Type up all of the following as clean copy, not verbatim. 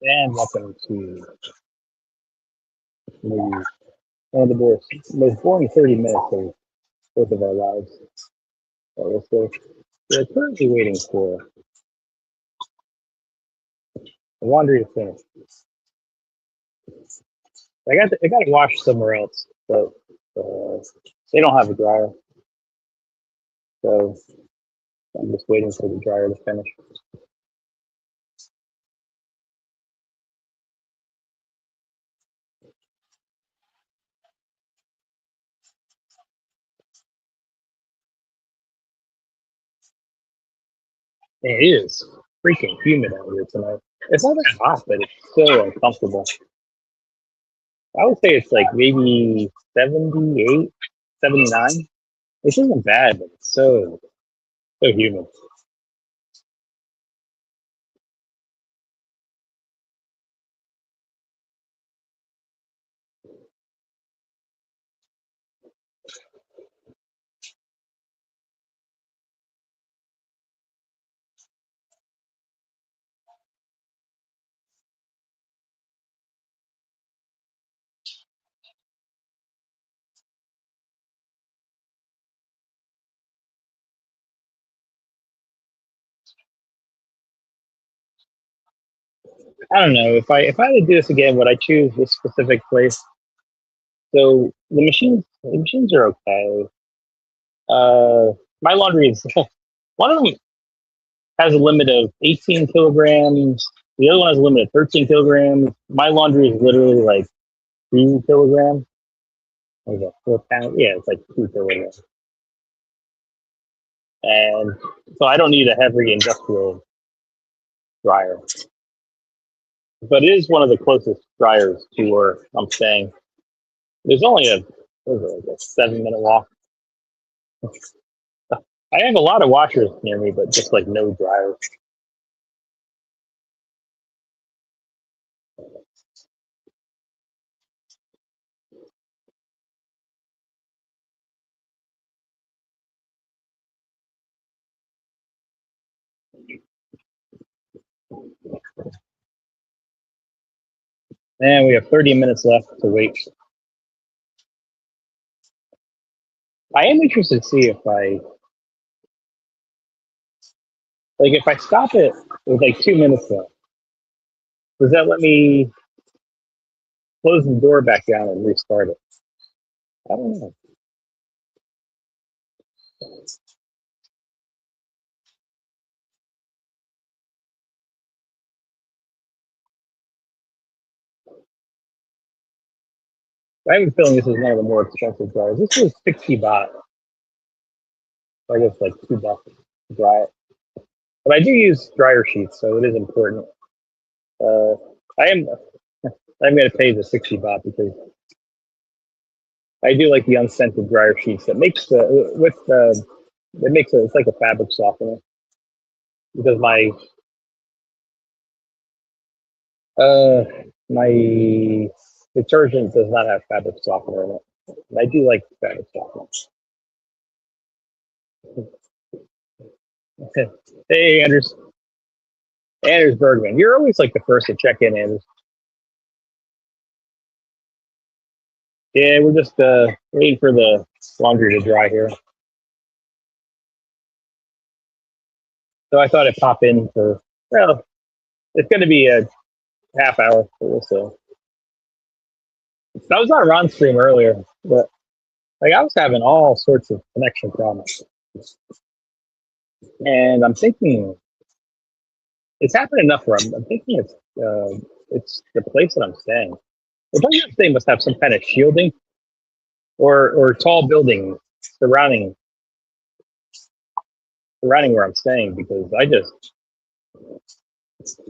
And welcome to maybe one of the most boring 30 minutes of both of our lives. So we're currently waiting for the laundry to finish. I got to wash somewhere else, but they don't have a dryer, so I'm just waiting for the dryer to finish. And it is freaking humid out here tonight. It's not that hot, but it's still uncomfortable. I would say it's like maybe 78, 79, which isn't bad, but it's so humid. I don't know if I had to do this again, would I choose this specific place? So the machines are okay. My laundry is one of them has a limit of 18 kilograms. The other one has a limit of 13 kilograms. My laundry is literally like 3 kilograms. Like a 4 pound. Yeah, it's like 2 kilograms. And so I don't need a heavy industrial dryer, but it is one of the closest dryers to where I'm staying. There's only what is it, like a 7 minute walk. I have a lot of washers near me, but just like no dryers. And we have 30 minutes left to wait. I am interested to see if I stop it with like 2 minutes left, does that let me close the door back down and restart it? I don't know. I have a feeling this is one of the more expensive dryers. This was 60 baht. I guess like $2 to dry it. But I do use dryer sheets, so it is important. Uh, I am I'm going to pay the 60 baht because I do like the unscented dryer sheets. That makes the with it makes it's like a fabric softener because uh my detergent does not have fabric softener in it. And I do like fabric softener. Hey, Anders Bergman, you're always like the first to check in, Anders. Yeah, we're just waiting for the laundry to dry here. So I thought I'd pop in for, well, it's going to be a half hour, but we'll see. I was on Ron's stream earlier, but like I was having all sorts of connection problems. And I'm thinking it's happened enough where I'm thinking it's the place that I'm staying. The place I'm staying must have some kind of shielding or tall building surrounding where I'm staying because I just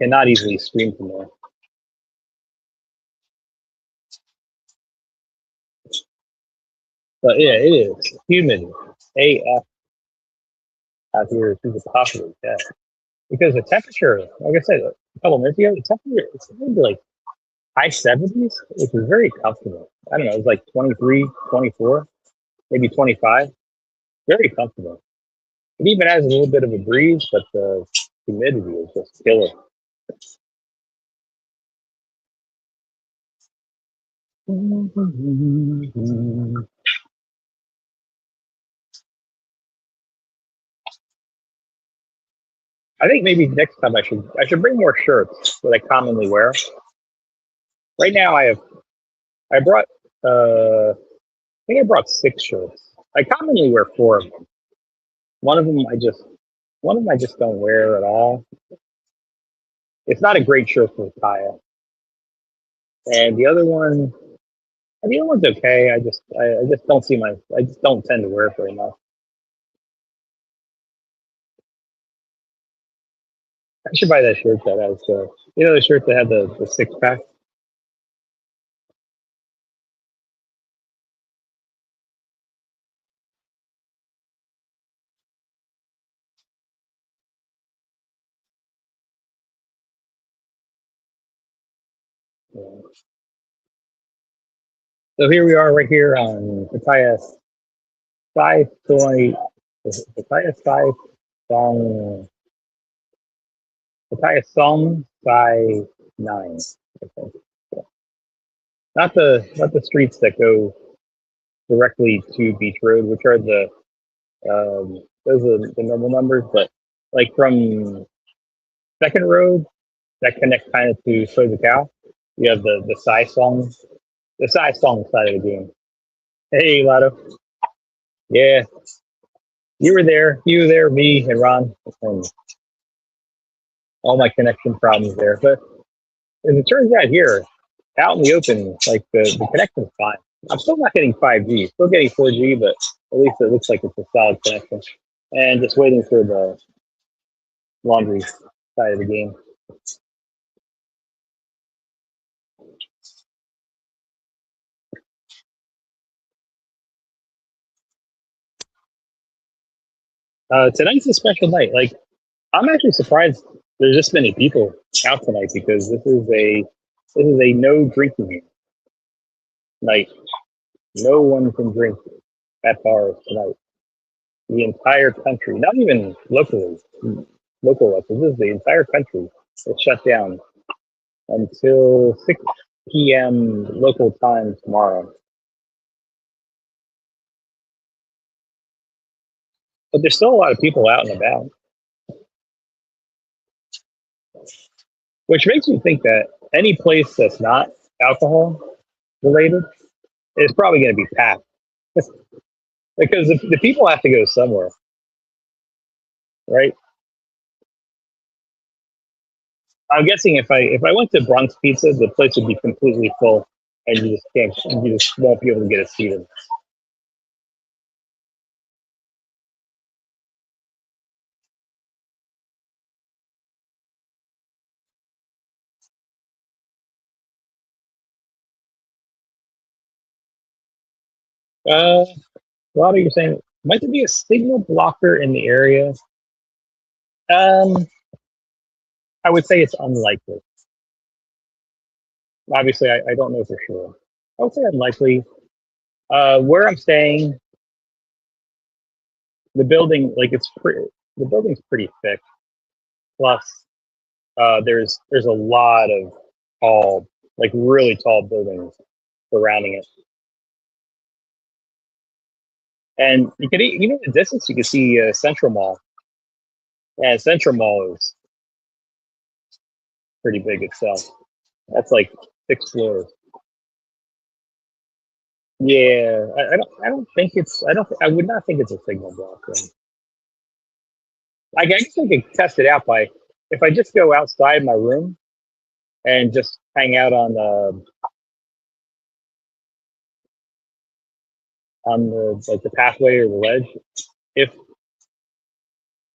cannot easily stream from there. But yeah, it is humid AF out here through the possible yeah. Because the temperature, like I said a couple minutes ago, the temperature it's maybe like high 70s, which is very comfortable. I don't know, it's like 23, 24, maybe 25. Very comfortable. It even has a little bit of a breeze, but the humidity is just killer. I think maybe next time I should bring more shirts that I commonly wear. Right now I brought I think I brought 6 shirts. I commonly wear 4 of them. One of them I just one of them I just don't wear at all. It's not a great shirt for Kaya. And the other one's okay. I just don't see my I just don't tend to wear it very much. I should buy that shirt that has the shirt that had the 6 pack. Yeah. So here we are right here on Pataya Sky Soy Pataya Sky Song Pataya Song Sky 9. I think. Yeah. Not the streets that go directly to Beach Road, which are those are the normal numbers, but like from Second Road that connects kind of to Soy the Cow, you have the Sai Song side of the game. Hey, Lotto. Yeah, you were there. You were there, me and Ron, and all my connection problems there. But as it turns out here, out in the open, like the connection's fine. I'm still not getting 5G. Still getting 4G, but at least it looks like it's a solid connection. And just waiting for the laundry side of the game. Tonight's a special night. Like I'm actually surprised there's this many people out tonight because this is a no drinking night. No one can drink at bars tonight. The entire country, not even local. This is the entire country is shut down until 6 p.m. local time tomorrow. But there's still a lot of people out and about, which makes me think that any place that's not alcohol related is probably going to be packed because the people have to go somewhere, right? I'm guessing if I went to Bronx Pizza, the place would be completely full, and you just won't be able to get a seat. A lot of you saying might there be a signal blocker in the area? Um, I would say it's unlikely. Obviously, I don't know for sure. I would say unlikely. Where I'm staying, the building like the building's pretty thick. Plus, there's a lot of tall, like really tall buildings surrounding it, and even in the distance you can see Central Mall. And Central Mall is pretty big itself. That's like 6 floors. Yeah, I don't think it's. I would not think it's a signal blocker. I guess I could test it out by if I just go outside my room and just hang out on the like the pathway or the ledge. If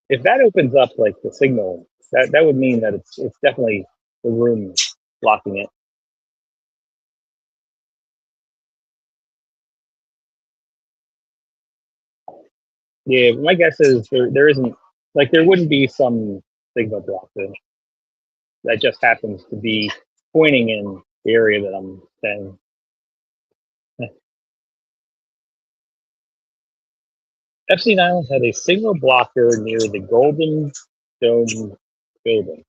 if that opens up like the signal, that would mean that it's definitely the room blocking it. Yeah, my guess is there isn't like there wouldn't be some signal blocker that just happens to be pointing in the area that I'm staying. Epstein Island had a signal blocker near the Golden Dome building.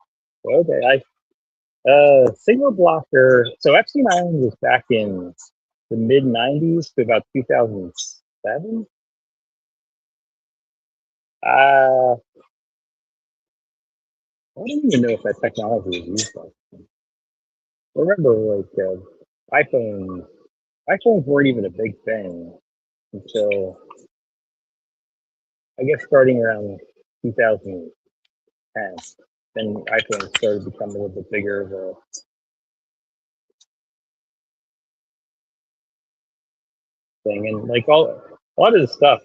Okay, I signal blocker. So Epstein Island was back in the mid 90s to about 2007. I don't even know if that technology was used. I remember iPhones. iPhones weren't even a big thing until I guess starting around 2010. Then iPhones started becoming a little bit bigger of a thing, and like a lot of the stuff.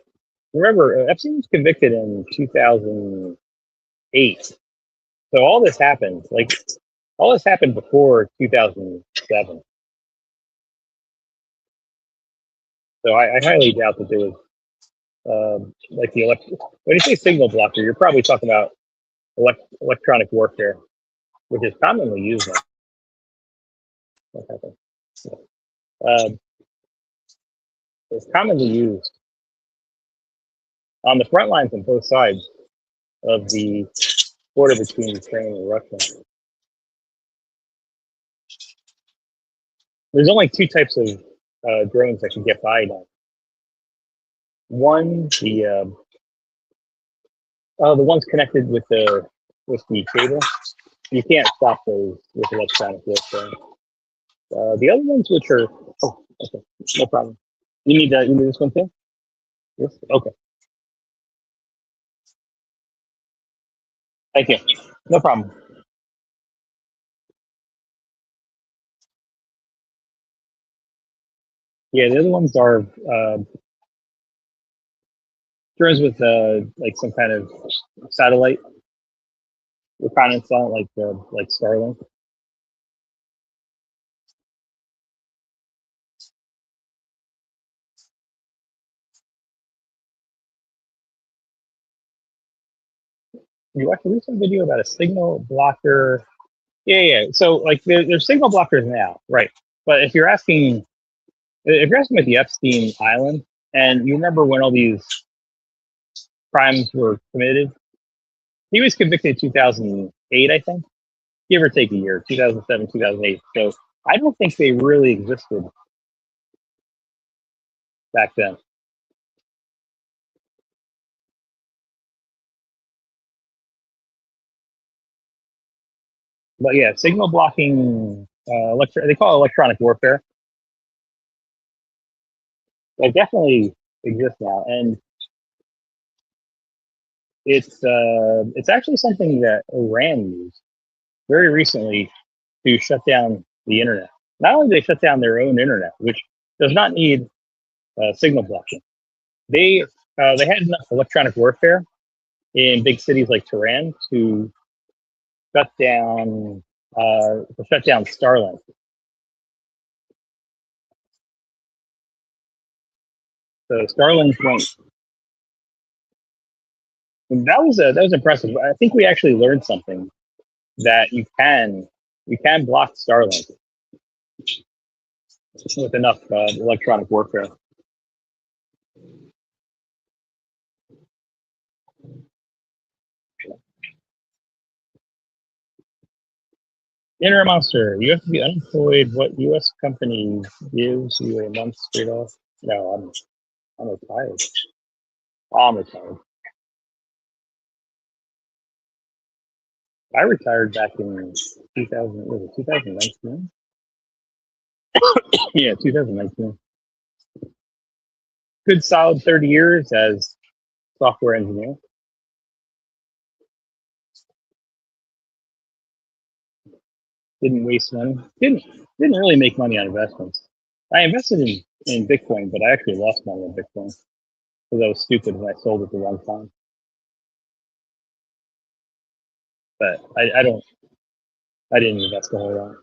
Remember, Epstein was convicted in 2008, so all this happened before 2007. So I highly doubt that there was like the when you say signal blocker, you're probably talking about electronic warfare, which is commonly used now. What happened? It's commonly used on the front lines on both sides of the border between Ukraine and Russia. There's only two types of drones that can get by now. One, the ones connected with the cable. You can't stop those with electronic warfare. The other ones, which are okay, no problem. You need this one too. Yes, okay. Thank you. No problem. Yeah, the other ones are drones with like some kind of satellite reconnaissance on it, like Starlink. You watched a recent video about a signal blocker. Yeah. So like there's signal blockers now, right? But if you're asking about the Epstein Island, and you remember when all these crimes were committed, he was convicted in 2008, I think, give or take a year, 2007, 2008. So I don't think they really existed back then. But yeah, signal blocking, they call it electronic warfare. It definitely exists now, and it's actually something that Iran used very recently to shut down the internet. Not only did they shut down their own internet, which does not need signal blocking, they had enough electronic warfare in big cities like Tehran to shut down Starlink. So Starlink went. That was impressive. I think we actually learned something that you can block Starlink with enough electronic warfare. Inner monster, you have to be unemployed. What U.S. company gives you a month straight off? No, I'm retired. I'm retired. I retired back in 2000. Was it 2019? Yeah, 2019. Good solid 30 years as software engineer. Didn't waste money. Didn't really make money on investments. I invested in Bitcoin, but I actually lost money on Bitcoin because I was stupid and I sold it the wrong time. But I didn't invest a whole lot.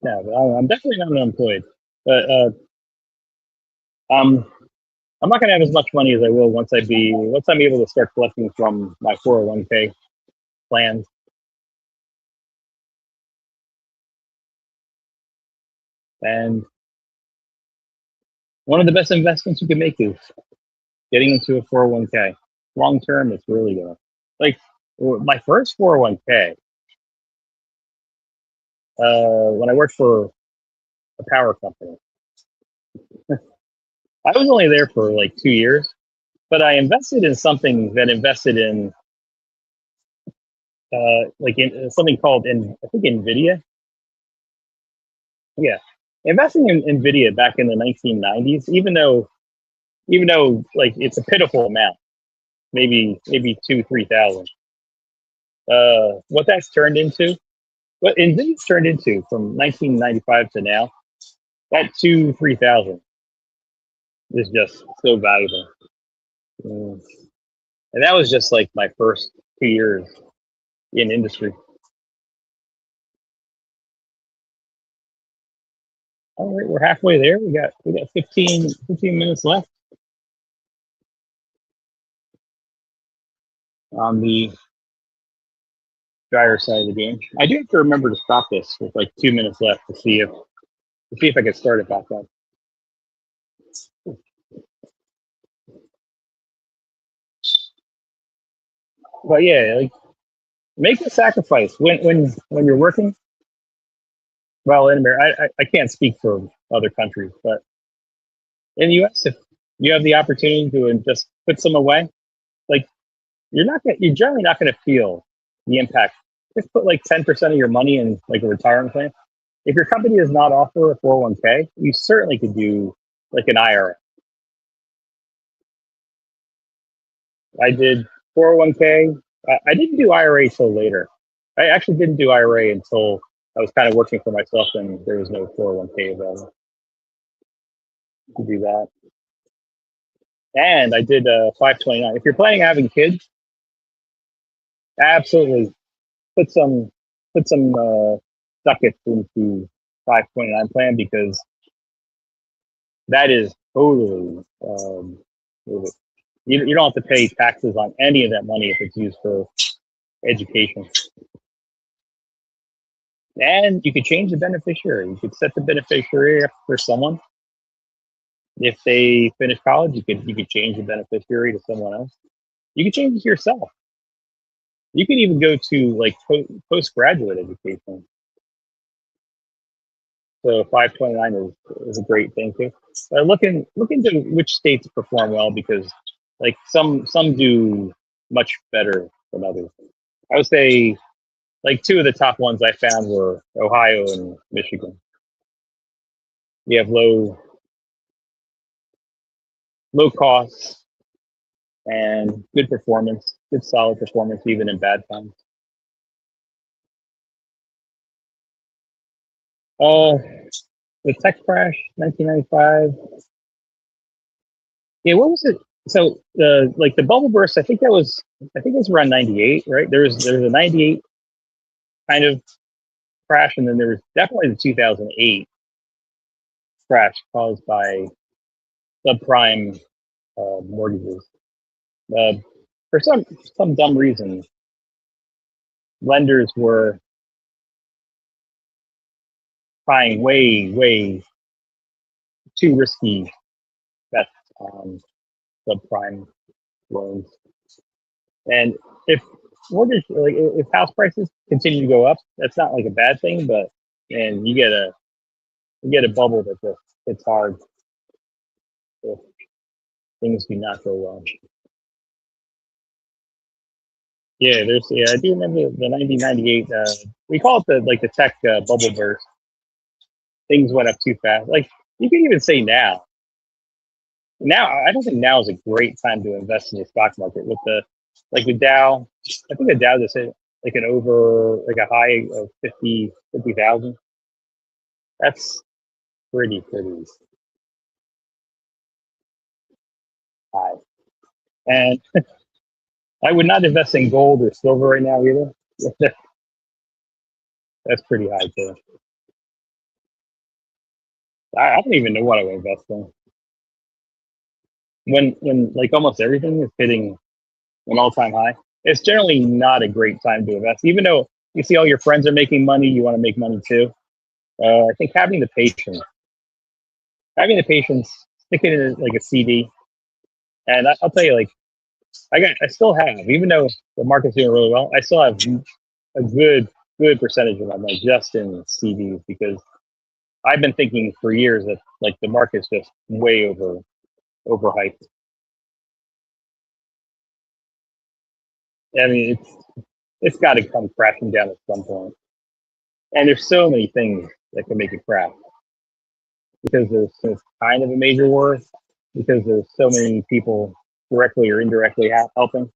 No, but I'm definitely not unemployed. But um, I'm not gonna have as much money as I will once I'm able to start collecting from my 401k plans. And one of the best investments you can make is getting into a 401k. Long term, it's really good. Like my first 401k when I worked for a power company. I was only there for like 2 years, but I invested in something that invested in like in something called I think Nvidia. Yeah, investing in Nvidia back in the 1990s, even though like it's a pitiful amount, maybe 2-3 thousand. What that's turned into, what Nvidia's turned into from 1995 to now, that 2-3 thousand is just so valuable. Mm. And that was just like my first 2 years in industry. All right, we're halfway there. We got 15 minutes left on the dryer side of the game. I do have to remember to stop this with like 2 minutes left to see if I can start it back up. But yeah, like make a sacrifice when you're working. Well, in America, I can't speak for other countries, but in the U.S., if you have the opportunity to just put some away, like you're generally not gonna feel the impact. Just put like 10% of your money in like a retirement plan. If your company does not offer a 401k, you certainly could do like an IRA. I did 401k. I didn't do IRA till later. I actually didn't do IRA until I was kind of working for myself and there was no 401k available to do that. And I did 529. If you're planning on having kids, absolutely put some ducats into 529 plan because that is totally you don't have to pay taxes on any of that money if it's used for education. And you could change the beneficiary. You could set the beneficiary up for someone. If they finish college, you could change the beneficiary to someone else. You could change it to yourself. You could even go to like postgraduate education. So 529 is a great thing too. Look into which states perform well because like some do much better than others. I would say like two of the top ones I found were Ohio and Michigan. You have low costs and good performance, good solid performance even in bad times. Uh, the tech crash, 1995. Yeah, what was it? So the like the bubble burst, I think it was around 98, right? There was a 98 kind of crash, and then there was definitely the 2008 crash caused by subprime mortgages. Uh, for some dumb reason, lenders were buying way too risky bets on subprime loans. And if if house prices continue to go up, that's not like a bad thing, but and you get a bubble that just it's hard if things do not go well. Yeah, I do remember the 1998. We call it the tech bubble burst. Things went up too fast. Like you can even say now. Now I don't think now is a great time to invest in the stock market with the Dow. I think the Dow just hit like an over like a high of 50,000. That's pretty high. And I would not invest in gold or silver right now either. That's pretty high too. I don't even know what I would invest in. When like almost everything is hitting an all-time high, it's generally not a great time to invest. Even though you see all your friends are making money, you want to make money too. I think having the patience, stick it in like a CD, and I'll tell you, like I still have, even though the market's doing really well, I still have a good good percentage of my money just in CDs because I've been thinking for years that like the market's just way overhyped. I mean, it's got to come crashing down at some point. And there's so many things that can make it crash because there's kind of a major war, because there's so many people directly or indirectly helping.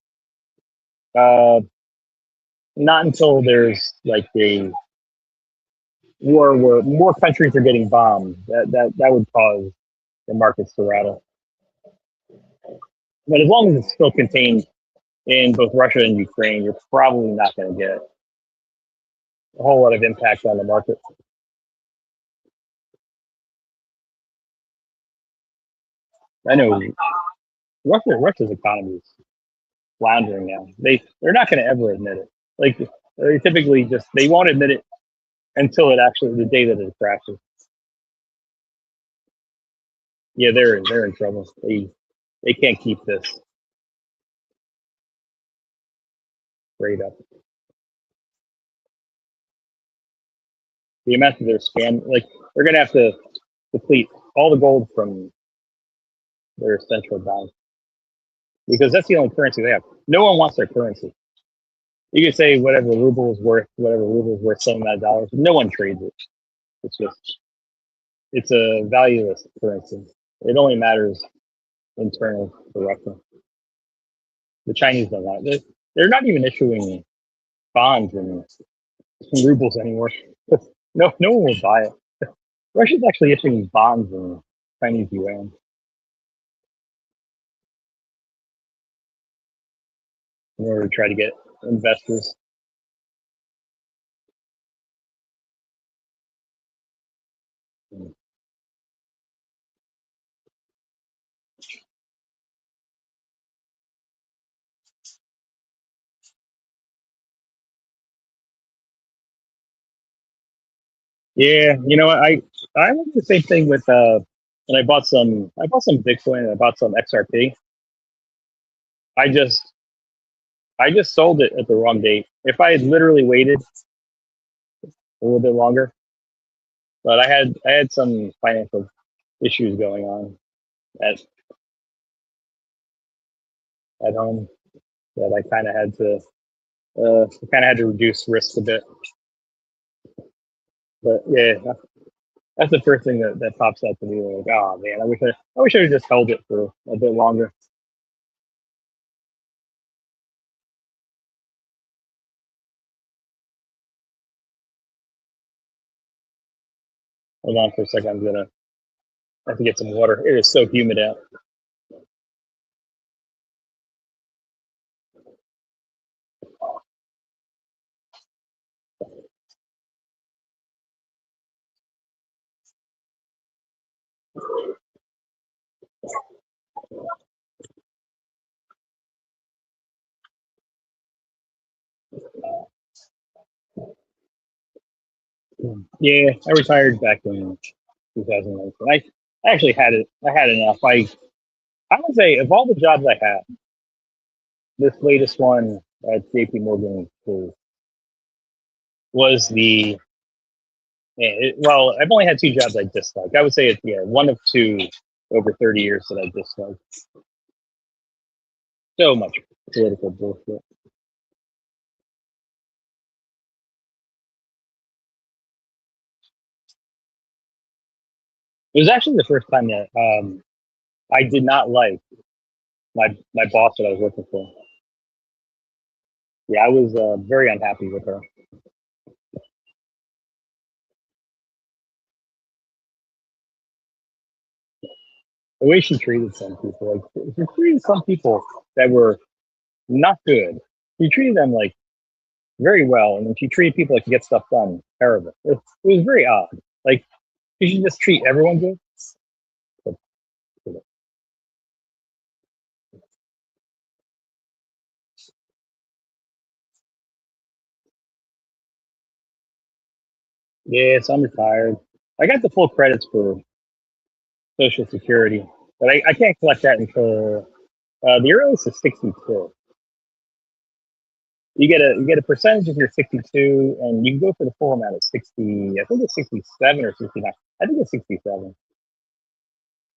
Uh, Not until there's like a war where more countries are getting bombed that would cause the markets to rattle. But as long as it's still contained in both Russia and Ukraine, you're probably not going to get a whole lot of impact on the market. I know Russia's economy is floundering now. They're not going to ever admit it. Like they typically just they won't admit it until it actually the day that it crashes. Yeah, they're in trouble. They can't keep this rate up. The amount of their scam, like they're going to have to deplete all the gold from their central bank because that's the only currency they have. No one wants their currency. You can say whatever ruble is worth some amount of dollars. No one trades it. It's just it's a valueless currency. It only matters internal for Russia. The Chinese don't want it. They're not even issuing bonds in rubles anymore. No one will buy it. Russia's actually issuing bonds in Chinese yuan in order to try to get investors. Yeah, you know, I went the same thing with and I bought some Bitcoin and I bought some XRP. I just I just sold it at the wrong date. If I had literally waited a little bit longer, but I had some financial issues going on at at home that I kind of had to reduce risk a bit. But yeah, that's the first thing that pops up to me. Like, oh man, I wish I had just held it for a bit longer. Hold on for a second. I'm gonna have to get some water. It is so humid out. Yeah, I retired back in 2019. I actually had it. I had enough. I would say of all the jobs I had, this latest one at JP Morgan was well. I've only had two jobs I disliked. I would say it's one of two over 30 years that I disliked. So much political bullshit. It was actually the first time that I did not like my boss that I was working for. Yeah, I was very unhappy with her. The way she treated some people, like she treated some people that were not good. She treated them like very well, and then she treated people that could get stuff done terrible. It was very odd. Like you should just treat everyone good. But, yeah, so I'm retired. I got the full credits for Social Security, but I can't collect that until the earliest is 62. you get a percentage of your 62, and you can go for the full amount of 60. I think it's 67 or 69. I think it's 67.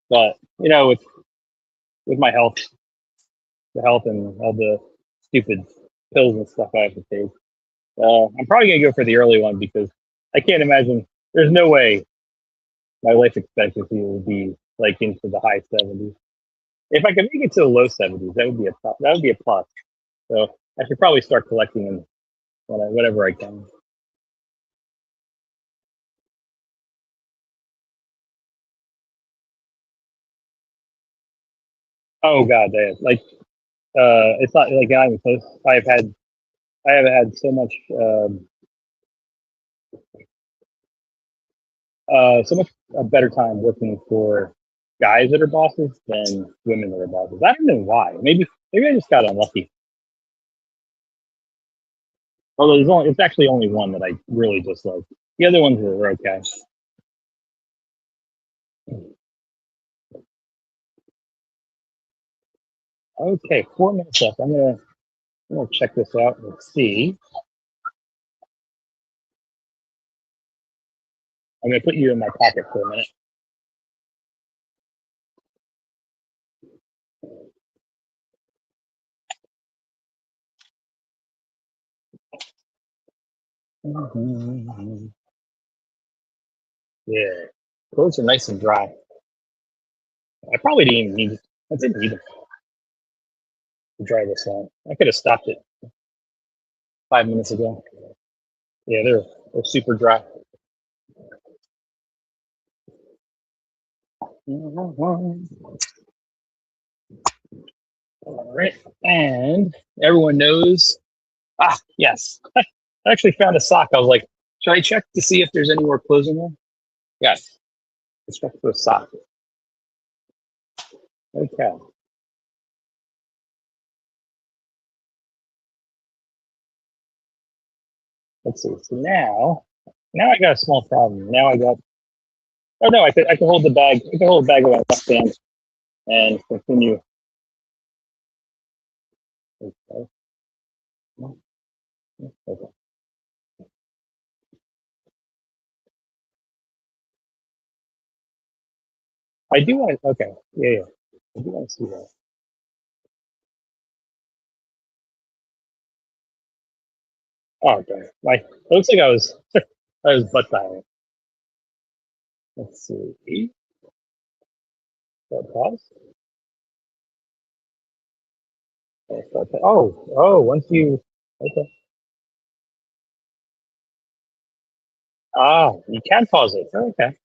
But with my health, the health and all the stupid pills and stuff I have to take, I'm probably gonna go for the early one because I can't imagine. There's no way my life expectancy will be like into the high 70s. If I could make it to the low 70s, that would be a plus. That would be a plus. So I should probably start collecting them whenever I can. Oh God, like it's not like not even close. I have had so much so much a better time working for guys that are bosses than women that are bosses. I don't know why. Maybe I just got unlucky. Although it's actually only one that I really dislike. The other ones were okay. Okay, 4 minutes left. I'm gonna check this out. Let's see. I'm gonna put you in my pocket for a minute. Yeah, clothes are nice and dry. I probably didn't even need. I didn't need them to dry this out. I could have stopped it 5 minutes ago. Yeah, they're super dry. All right, and everyone knows. Ah, yes. I actually found a sock. I was like, should I check to see if there's any more clothes in there? Yes. Let's check for a sock. Okay. Let's see. So now I got a small problem. Now I got. Oh no, I could hold the bag. I can hold the bag with my left hand and continue. Okay. Okay. I do want. Okay. Yeah, yeah. I do want to see that. Oh, okay. It looks like I was butt dialing. Let's see. Pause. Oh, once you. Okay. Ah, you can pause it. Okay.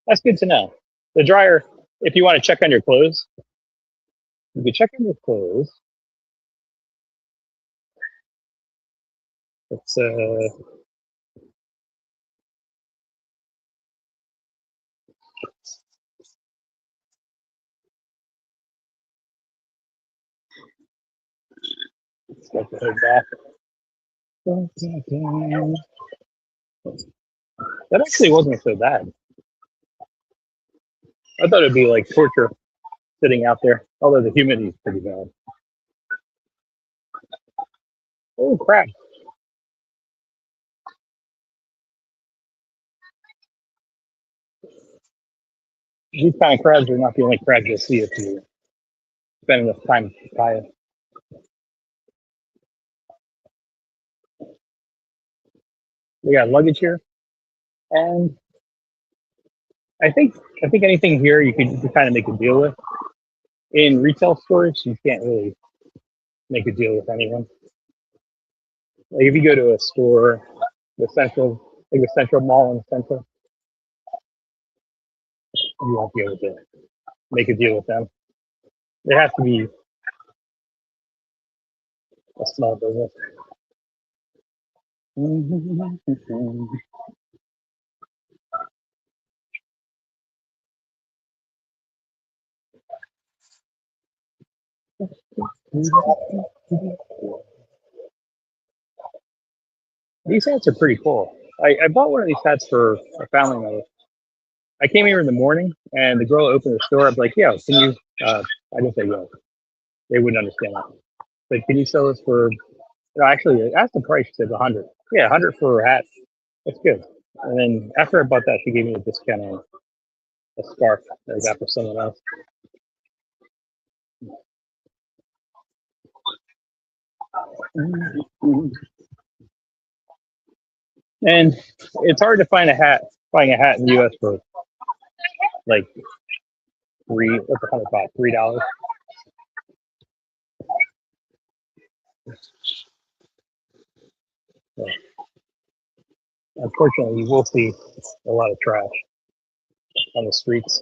That's good to know. The dryer, if you want to check on your clothes, you can check on your clothes. It's let's get the hood back. That actually wasn't so bad. I thought it'd be like torture sitting out there, although the humidity is pretty bad. Oh crap! These kind of crabs are not the only crabs you'll see if you spend enough time by it. We got luggage here, and I think I think anything here you kind of make a deal with. In retail stores, you can't really make a deal with anyone. Like if you go to a store, the central mall in the center, you won't be able to make a deal with them. It has to be a small business. These hats are pretty cool. I bought one of these hats for a family member. I came here in the morning, and the girl opened the store. I'm like, "Yeah, can you?" I didn't say no. They wouldn't understand that. But can you sell this for No, actually, asked the price. She said 100. Yeah, 100 for a hat. That's good. And then after I bought that, she gave me a discount on a scarf that I got for someone else. And it's hard to find a hat. Buying a hat in the U.S. for like what's a $100? $3. So, unfortunately, you will see a lot of trash on the streets.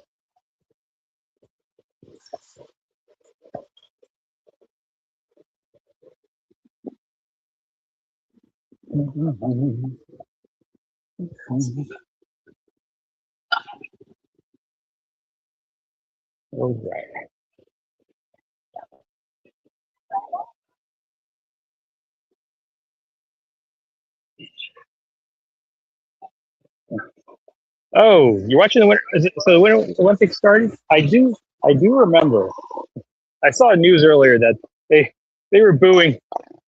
All right. Oh, you're watching the winter? Is it, so the Winter Olympics started? I do remember. I saw news earlier that they were booing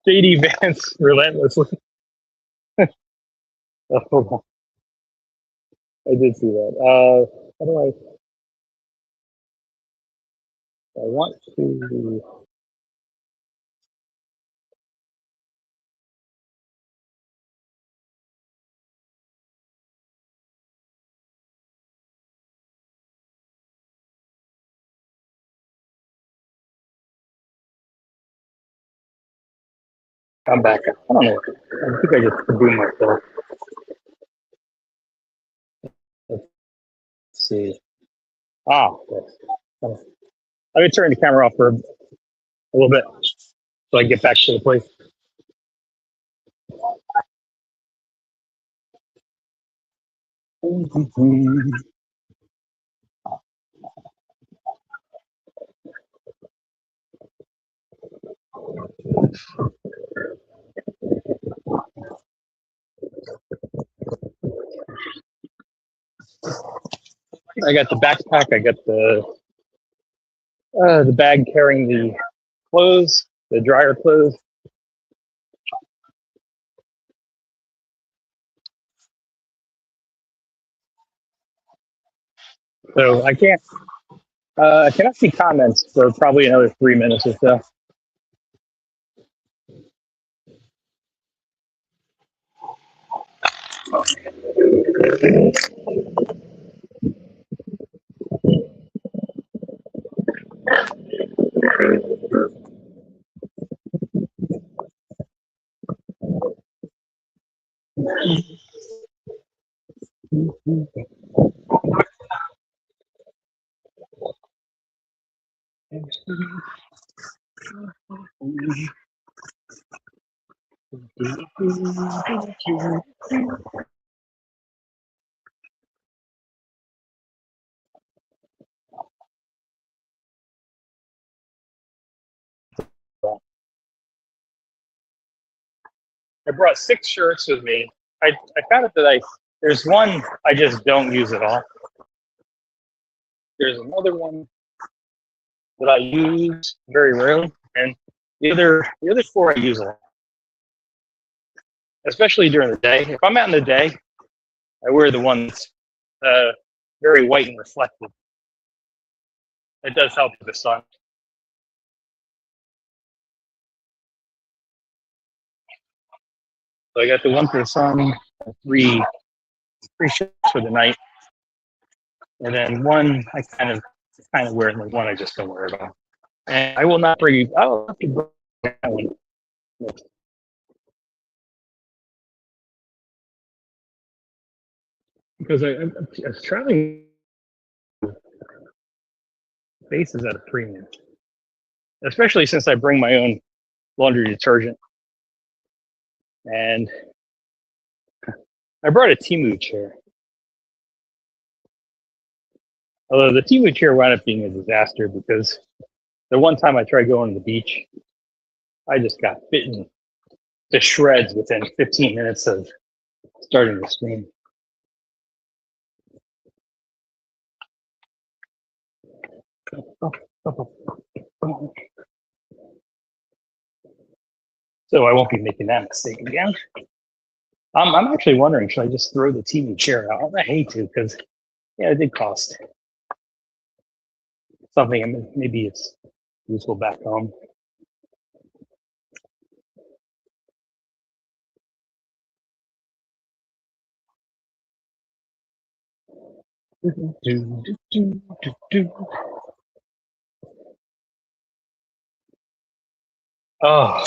JD Vance relentlessly. Oh, hold on. I did see that. How do I want to come back? I don't know. I think I just boomed myself. Let's see. Ah, yes. Let me turn the camera off for a little bit so I can get back to the place. I got the backpack. I got the bag carrying the clothes, the dryer clothes. So I can't. I cannot see comments for probably another 3 minutes or so. I brought 6 shirts with me. I found out that there's one I just don't use at all. There's another one that I use very rarely, and the other four I use a lot, especially during the day. If I'm out in the day, I wear the one that's very white and reflective. It does help with the sun. So I got the one for the sun, three shirts for the night, and then one I kind of wear, and the one I just don't wear at all. And I will not bring you. I will have to bring that one because I was traveling bases at a premium, especially since I bring my own laundry detergent. And I brought a Timu chair. Although the Timu chair wound up being a disaster because the one time I tried going to the beach, I just got bitten to shreds within 15 minutes of starting the stream. So I won't be making that mistake again. I'm actually wondering, should I just throw the TV chair out? I hate to, because yeah, it did cost something, and maybe it's useful back home. Oh,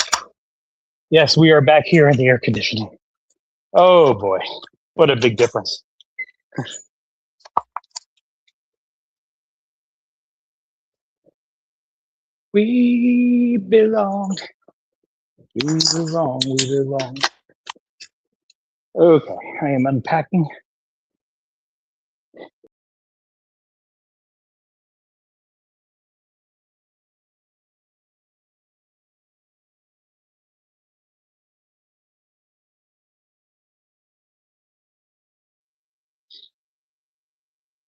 yes, we are back here in the air conditioning. Oh boy, what a big difference. We belong. We belong. We belong. Okay, I am unpacking.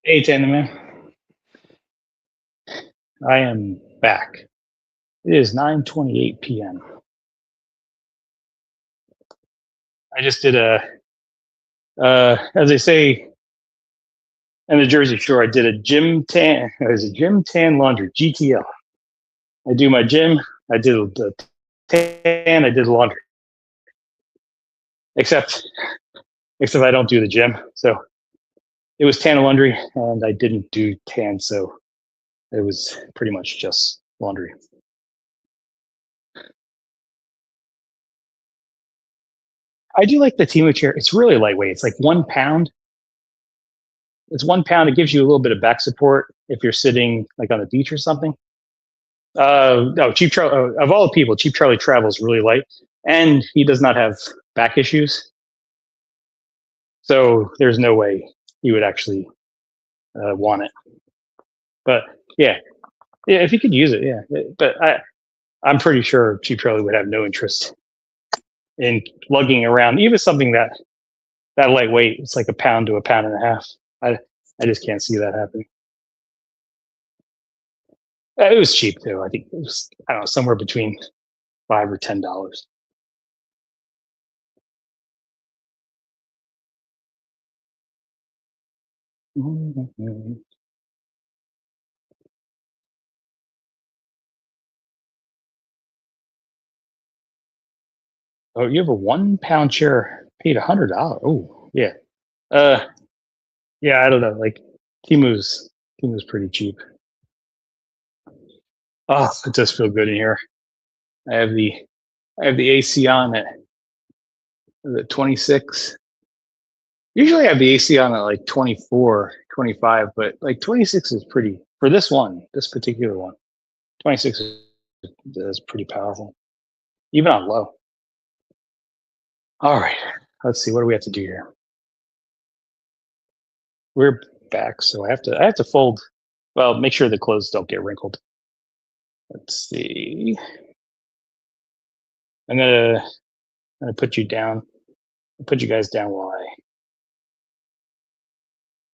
Hey, Tannerman, I am back. It is 9:28 p.m. I just did as they say in the Jersey Shore, I did a gym tan. It was a gym tan laundry, GTL. I do my gym, I did the tan, I did laundry. Except I don't do the gym. So it was tan laundry, and I didn't do tan, so it was pretty much just laundry. I do like the Timo chair. It's really lightweight. It's like 1 pound. It's 1 pound. It gives you a little bit of back support if you're sitting like on the beach or something. No, Cheap Charlie. Of all the people, Cheap Charlie travels really light, and he does not have back issues. So there's no way he would actually want it. But yeah, yeah, if he could use it, yeah. But I'm pretty sure Cheap Charlie would have no interest in lugging around even something that lightweight. It's like a pound to a pound and a half. I just can't see that happening. It was cheap too. I think it was, I don't know, somewhere between $5 or $10. Mhm. Oh, you have a 1 pound chair paid $100. Oh, yeah. Uh, yeah. I don't know. Like Timu's pretty cheap. Oh, it does feel good in here. I have the I have the AC on at the 26. Usually I have the AC on at like 24, 25, but like 26 is pretty for this particular one. 26 is pretty powerful, even on low. All right, let's see. What do we have to do here? We're back, so I have to fold. Well, make sure the clothes don't get wrinkled. Let's see. I'm gonna put you down. Put you guys down while I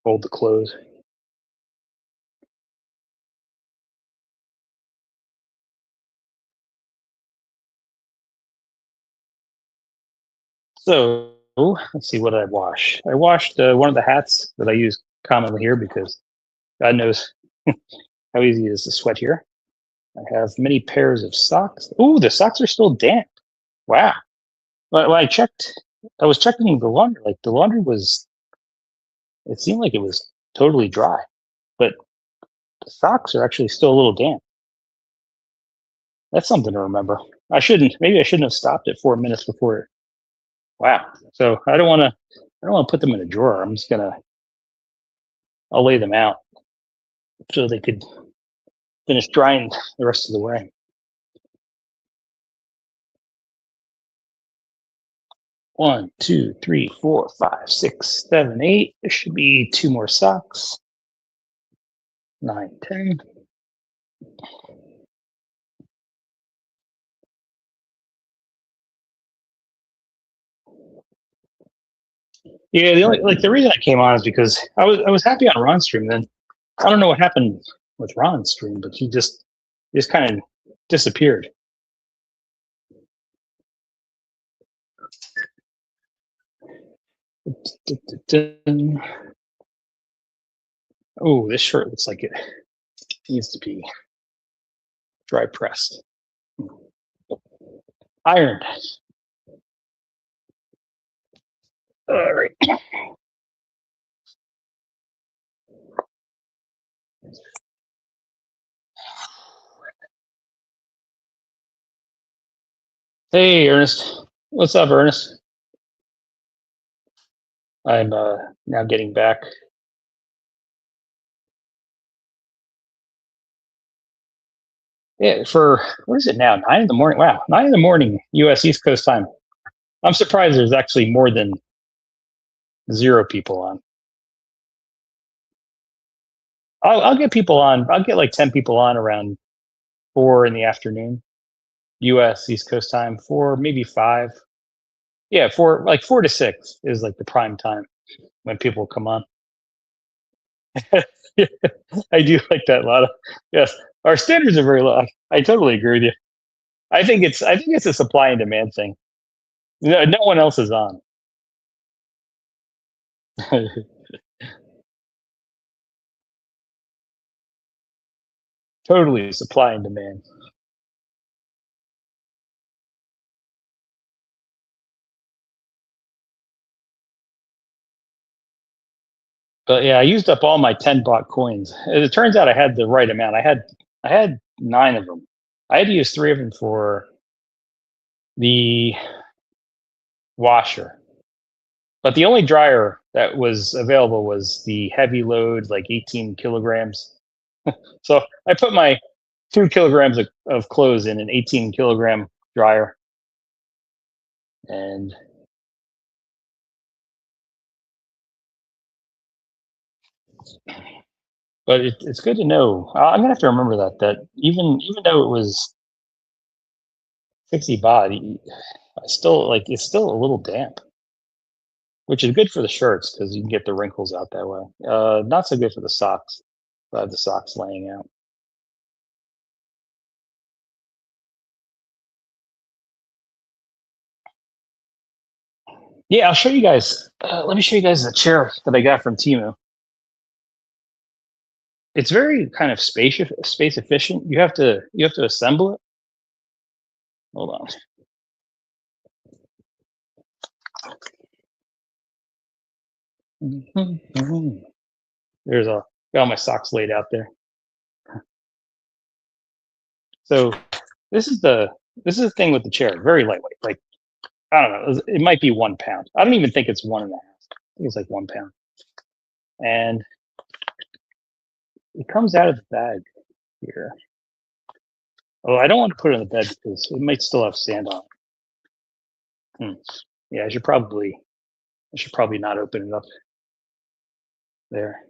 fold the clothes. So let's see what I wash. I washed one of the hats that I use commonly here because God knows how easy it is to sweat here. I have many pairs of socks. Ooh, the socks are still damp. Wow. When I checked, I was checking the laundry. Like the laundry was, it seemed like it was totally dry, but the socks are actually still a little damp. That's something to remember. Maybe I shouldn't have stopped at 4 minutes before. Wow. So I don't want to put them in a drawer. I'll lay them out so they could finish drying the rest of the way. One, two, three, four, five, six, seven, eight. There should be two more socks. 9, 10. Yeah, the reason I came on is because I was happy on Ron's stream. Then I don't know what happened with Ron's stream, but he just kind of disappeared. Oh, this shirt looks like it needs to be dry pressed, ironed. All right. Hey, Ernest. What's up, Ernest? I'm now getting back. Yeah, for what is it now? 9 in the morning. Wow, 9 in the morning, U.S. East Coast time. I'm surprised there's actually more than 0 people on. I'll get people on. I'll get like 10 people on around 4 in the afternoon, U.S. East Coast time. 4, maybe 5. Yeah, 4 to 6 is like the prime time when people come on. I do like that a lot. Yes, our standards are very low. I totally agree with you. I think it's a supply and demand thing. No one else is on. Totally supply and demand. But yeah, I used up all my 10 bot coins. As it turns out, I had the right amount. I had 9 of them. I had to use 3 of them for the washer, but the only dryer that was available was the heavy load, like 18 kilograms. So I put my 2 kilograms of clothes in an 18 kilogram dryer, and but it's good to know. I'm gonna have to remember that even though it was 60 baht, I still like it's still a little damp, which is good for the shirts because you can get the wrinkles out that way. Not so good for the socks. I have the socks laying out. Yeah, I'll show you guys. Let me show you guys the chair that I got from Timu. It's very kind of space efficient. You have to assemble it. Hold on. There's a got all my socks laid out there. So this is the thing with the chair. Very lightweight. Like I don't know. It might be 1 pound. I don't even think it's 1.5. I think it's like 1 pound. And it comes out of the bag here. Oh, I don't want to put it in the bed because it might still have sand on it. Yeah, I should probably not open it up there.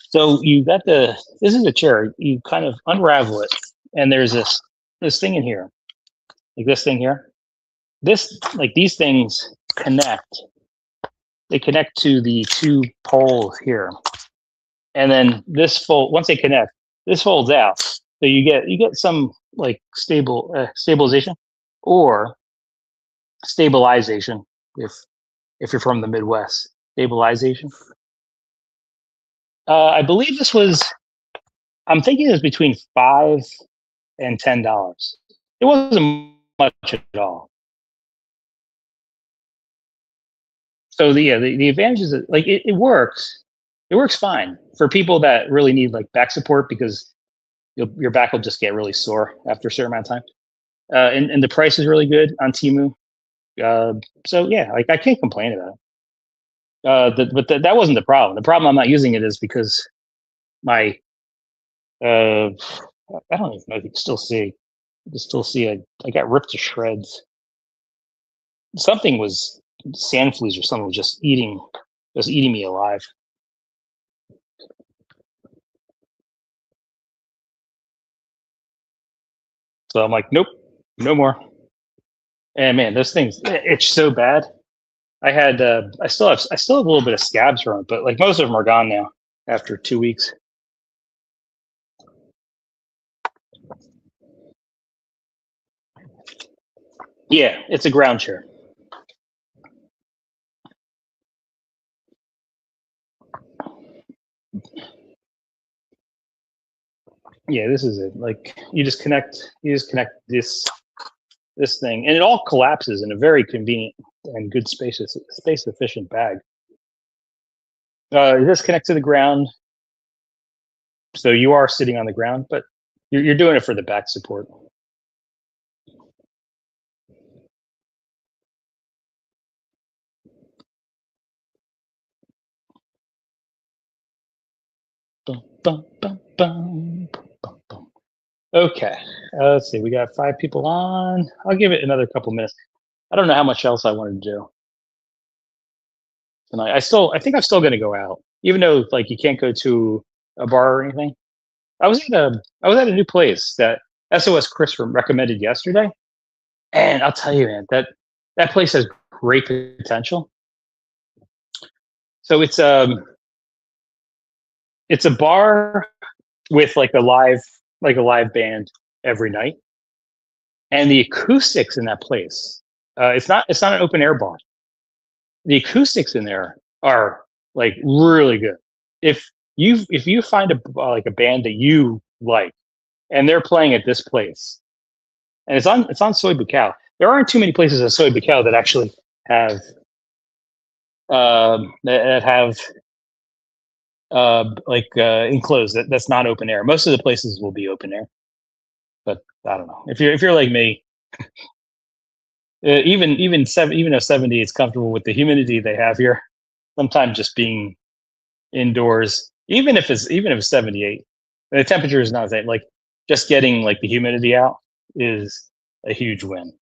So you got this is a chair. You kind of unravel it, and there's this thing in here, like this thing here. This like these things connect. They connect to the 2 poles here, and then this fold. Once they connect, this folds out. So you get some like stabilization or stabilization if you're from the Midwest. Stabilization. I believe this was. I'm thinking it was between $5 and $10. It wasn't much at all. So the advantages like it works. It works fine for people that really need like back support because your back will just get really sore after a certain amount of time. And the price is really good on Timu. So yeah, like I can't complain about it. That wasn't the problem. The problem I'm not using it is because my I don't even know if you can still see. You can still see I got ripped to shreds. Something was sand fleas or something was just eating me alive. So I'm like, nope, no more. And man, those things itch so bad. I still have a little bit of scabs from it, but like most of them are gone now after 2 weeks. Yeah, it's a ground chair. Yeah, this is it. Like you just connect this thing, and it all collapses in a very convenient and good space efficient bag. This connects to the ground, so you are sitting on the ground, but you're doing it for the back support. Bum, bum, bum, bum, bum, bum. Okay, let's see. We got 5 people on. I'll give it another couple minutes. I don't know how much else I want to do tonight. I think I'm still going to go out, even though like you can't go to a bar or anything. I was at a new place that SOS Chris recommended yesterday, and I'll tell you, man, that place has great potential. So it's a bar with like a live band every night, and the acoustics in that place. It's not an open air bar. The acoustics in there are like really good. If you find like a band that you like and they're playing at this place, and it's on Soy Bucal. There aren't too many places at Soy Bucal that actually have that have enclosed. That's not open air. Most of the places will be open air, but I don't know. If you're like me, even though 70 is comfortable with the humidity they have here, sometimes just being indoors, even if it's 78, the temperature is not that like just getting like the humidity out is a huge win.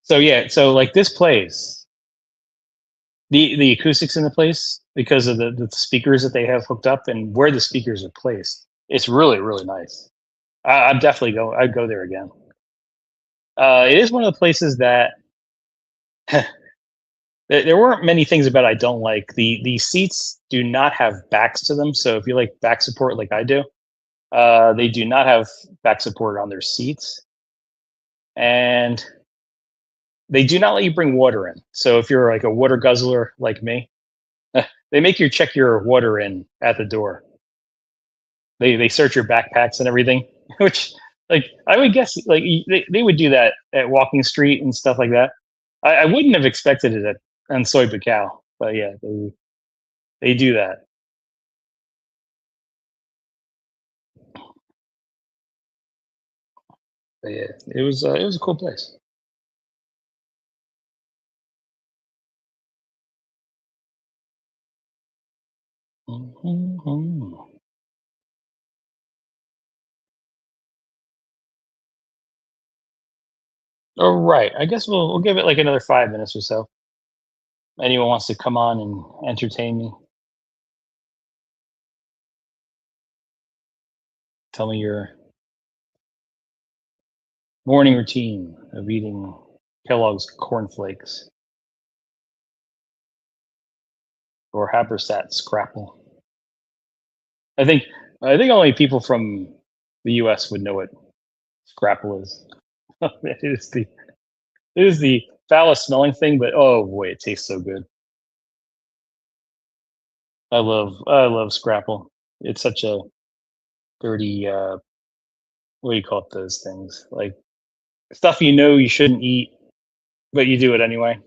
So yeah, so like this place, the acoustics in the place because of the speakers that they have hooked up and where the speakers are placed, it's really nice. I'm definitely I'd go there again. It is one of the places that there weren't many things about it I don't like. The seats do not have backs to them, so if you like back support like I do, they do not have back support on their seats, and they do not let you bring water in. So if you're like a water guzzler like me, they make you check your water in at the door. They search your backpacks and everything, which like I would guess like they would do that at Walking Street and stuff like that. I wouldn't have expected it at on Soy Bacow, but yeah, they do that. But yeah, it was a cool place. Mhm. All right, I guess we'll give it like another 5 minutes or so. Anyone wants to come on and entertain me? Tell me your morning routine of eating Kellogg's cornflakes or Habersaat Scrapple. I think I think only people from the U.S. would know what Scrapple is. It is the foulest smelling thing, but oh boy, it tastes so good. I love Scrapple. It's such a dirty what do you call it, those things? Like stuff you know you shouldn't eat, but you do it anyway.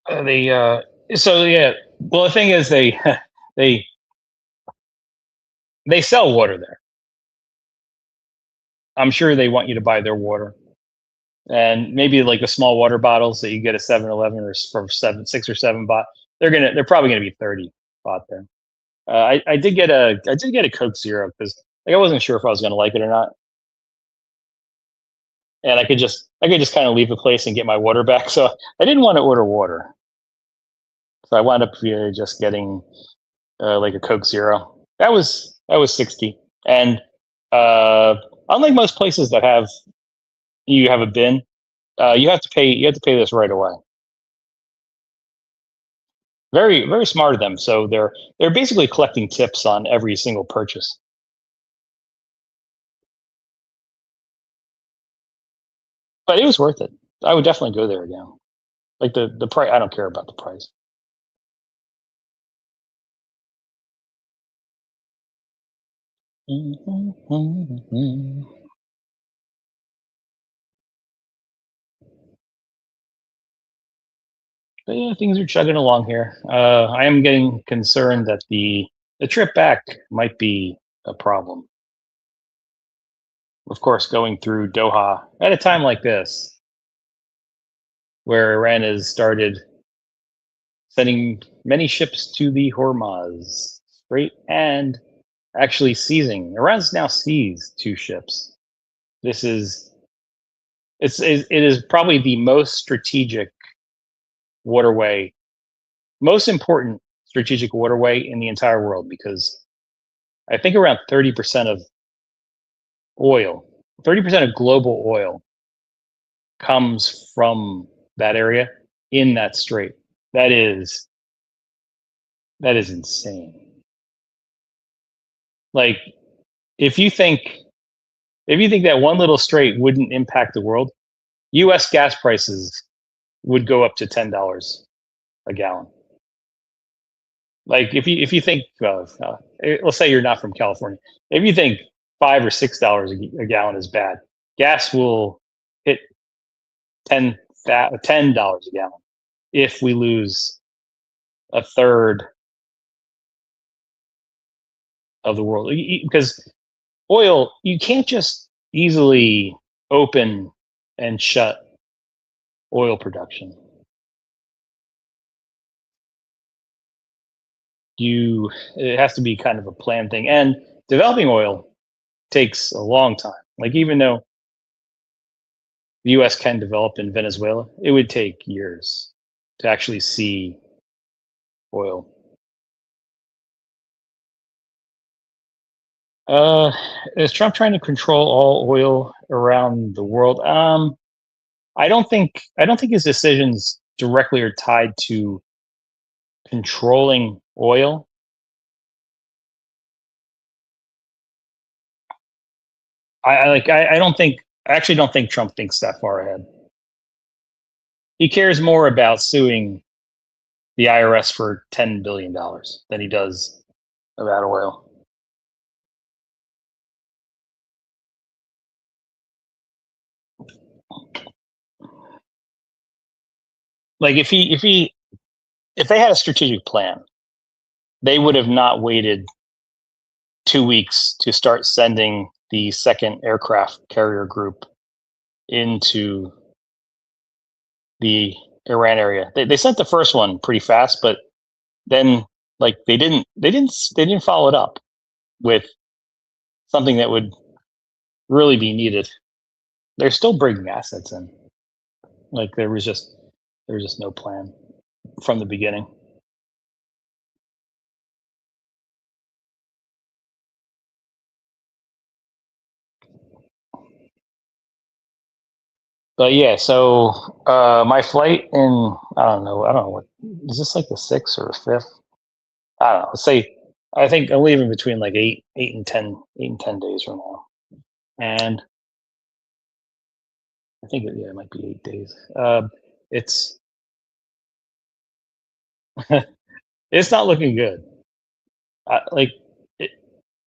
They so yeah. Well, the thing is, they they sell water there. I'm sure they want you to buy their water, and maybe like the small water bottles that you get at 7-Eleven or for 6 or 7 baht. They're probably gonna be 30 baht there. I did get a Coke Zero because like I wasn't sure if I was gonna like it or not, and I could just kind of leave the place and get my water back. So I didn't want to order water, so I wound up just getting like a Coke Zero. That was 60, and Unlike most places that have you have a bin, you have to pay. You have to pay this right away. Very very smart of them. So they're basically collecting tips on every single purchase. But it was worth it. I would definitely go there again. Like the price, I don't care about the price. But yeah, things are chugging along here. I am getting concerned that the trip back might be a problem. Of course, going through Doha at a time like this, where Iran has started sending many ships to the Hormuz Strait and actually seizing. Iran's now seized 2 ships. This is it is probably the most strategic waterway, most important strategic waterway in the entire world because I think around 30% of oil, 30% of global oil comes from that area in that strait. That is that is insane. Like if you think if you think that one little strait wouldn't impact the world, US gas prices would go up to $10 a gallon. Like if you think let's say you're not from California, if you think $5 or $6 a gallon is bad, gas will hit 10 $10 a gallon if we lose a third of the world because oil you can't just easily open and shut oil production. You It has to be kind of a planned thing and developing oil takes a long time. Like even though the US can develop in Venezuela, it would take years to actually see oil. Uh, is Trump trying to control all oil around the world? I don't think his decisions directly are tied to controlling oil. I don't think I actually don't think Trump thinks that far ahead. He cares more about suing the IRS for $10 billion than he does about oil. Like if they had a strategic plan, they would have not waited 2 weeks to start sending the second aircraft carrier group into the Iran area. They sent the first one pretty fast, but then like they didn't follow it up with something that would really be needed. They're still bringing assets in. Like there was just no plan from the beginning. But yeah, so my flight in I don't know what is this like the 6th or the 5th? I don't know. Let's say I think I'm leaving between like 8 and 10 days from now, and I think yeah, it might be 8 days. It's it's not looking good. Like it,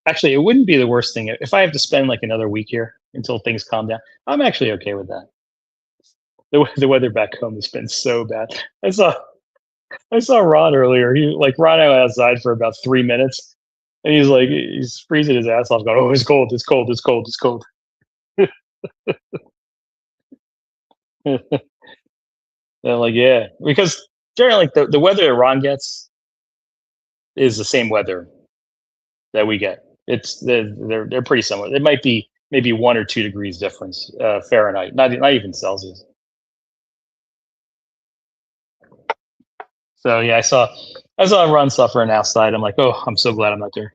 actually, it wouldn't be the worst thing if I have to spend like another week here until things calm down. I'm actually okay with that. The weather back home has been so bad. I saw Ron earlier. Ron out outside for about 3 minutes, and he's freezing his ass off, going, "Oh, it's cold, it's cold, it's cold, it's cold." And like, yeah, because generally, like the weather that Ron gets is the same weather that we get. They're pretty similar. It might be maybe 1 or 2 degrees difference Fahrenheit, not even Celsius. So yeah, I saw Ron suffering outside. I'm like, oh, I'm so glad I'm not there.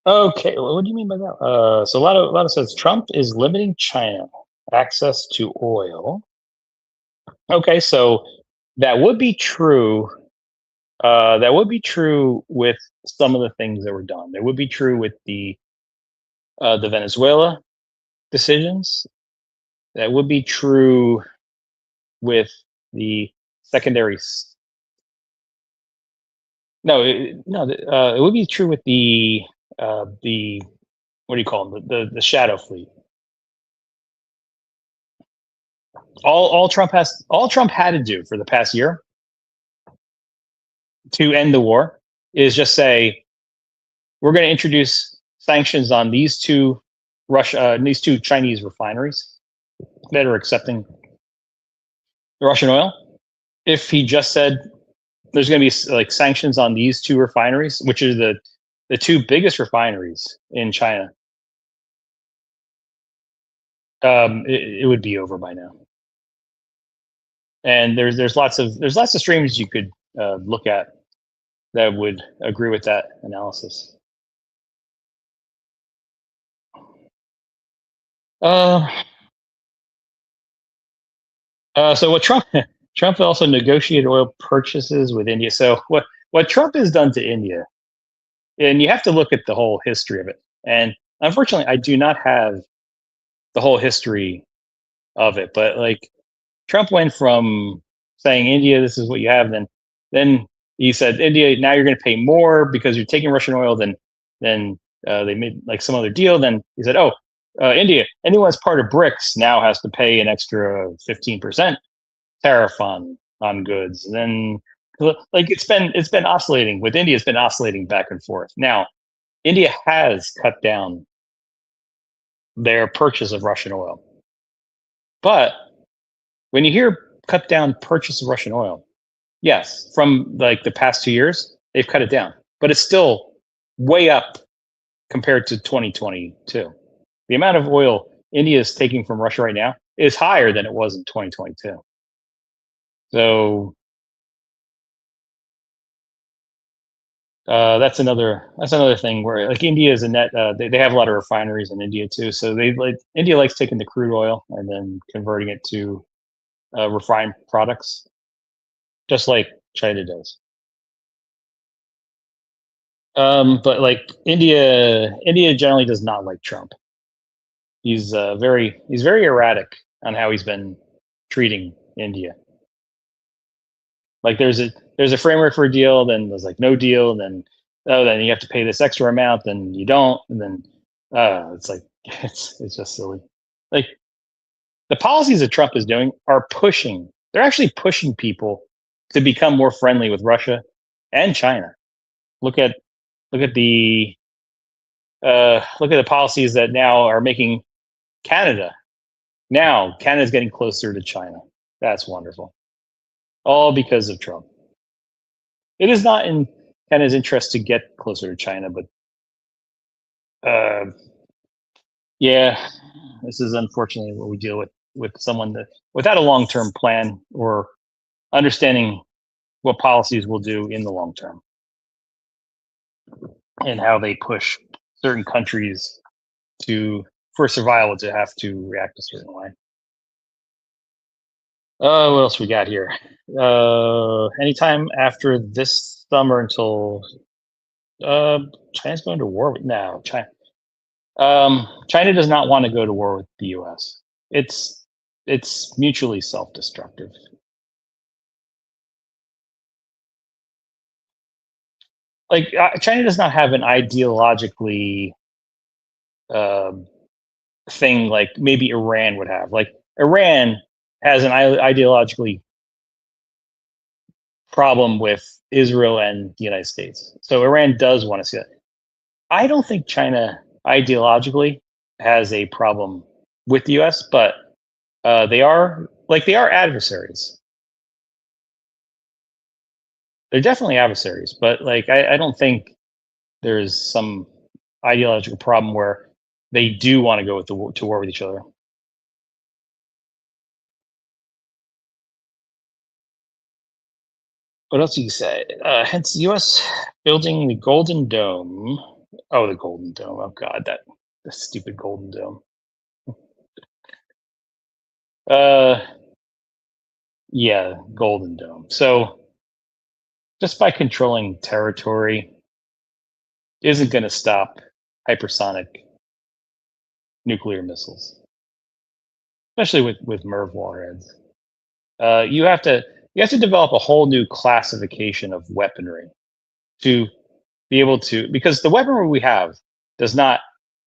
Okay, well, what do you mean by that? So a lot of says Trump is limiting China access to oil. Okay, so that would be true. That would be true with some of the things that were done. That would be true with the Venezuela decisions. That would be true with the secondary. No, no, it would be true with the what do you call them? The shadow fleet. All Trump had to do for the past year to end the war is just say we're going to introduce sanctions on these two Chinese refineries that are accepting the Russian oil. If he just said there's going to be like sanctions on these two refineries, which are the two biggest refineries in China, it would be over by now. And there's lots of streams you could look at that would agree with that analysis. Uh, so what Trump also negotiated oil purchases with India. So what Trump has done to India, and you have to look at the whole history of it. And unfortunately, I do not have the whole history of it. But like Trump went from saying India, this is what you have, then he said India, now you're going to pay more because you're taking Russian oil. Then they made like some other deal. Then he said, oh, India, anyone that's part of BRICS now has to pay an extra 15% tariff on goods. And then like it's been oscillating with India. It's been oscillating back and forth. Now India has cut down their purchase of Russian oil, but when you hear cut down purchase of Russian oil, yes, from like the past 2 years, they've cut it down, but it's still way up compared to 2022. The amount of oil India is taking from Russia right now is higher than it was in 2022. So that's another thing where like India is a net. They have a lot of refineries in India too. So India likes taking the crude oil and then converting it to refined products, just like China does. But like India generally does not like Trump. He's very erratic on how he's been treating India. Like there's a framework for a deal, then there's like no deal, and then oh then you have to pay this extra amount, then you don't, and then it's like it's just silly. Like the policies that Trump is doing are pushing. They're actually pushing people to become more friendly with Russia and China. Look at look at the look at the policies that now are making Canada. Now Canada's getting closer to China. That's wonderful. All because of Trump. It is not in Canada's interest to get closer to China, but uh, yeah, this is unfortunately what we deal with someone that without a long term plan or understanding what policies will do in the long term and how they push certain countries to for survival to have to react a certain way. What else we got here? Anytime after this summer until uh, China's going to war with now. China does not want to go to war with the U.S. It's mutually self-destructive. Like China does not have an ideologically um thing like maybe Iran would have. Like Iran has an ideologically problem with Israel and the United States. So Iran does want to see that. I don't think China ideologically has a problem with the U.S., but they are adversaries. They're definitely adversaries, but like I don't think there's some ideological problem where they do want to go to war with each other. What else do you say? Hence, U.S. building the Golden Dome. Oh, the Golden Dome. Oh God, that the stupid Golden Dome. Uh, yeah, Golden Dome. So just by controlling territory isn't going to stop hypersonic nuclear missiles, especially with MIRV warheads. You have to develop a whole new classification of weaponry to be able to, because the weaponry we have does not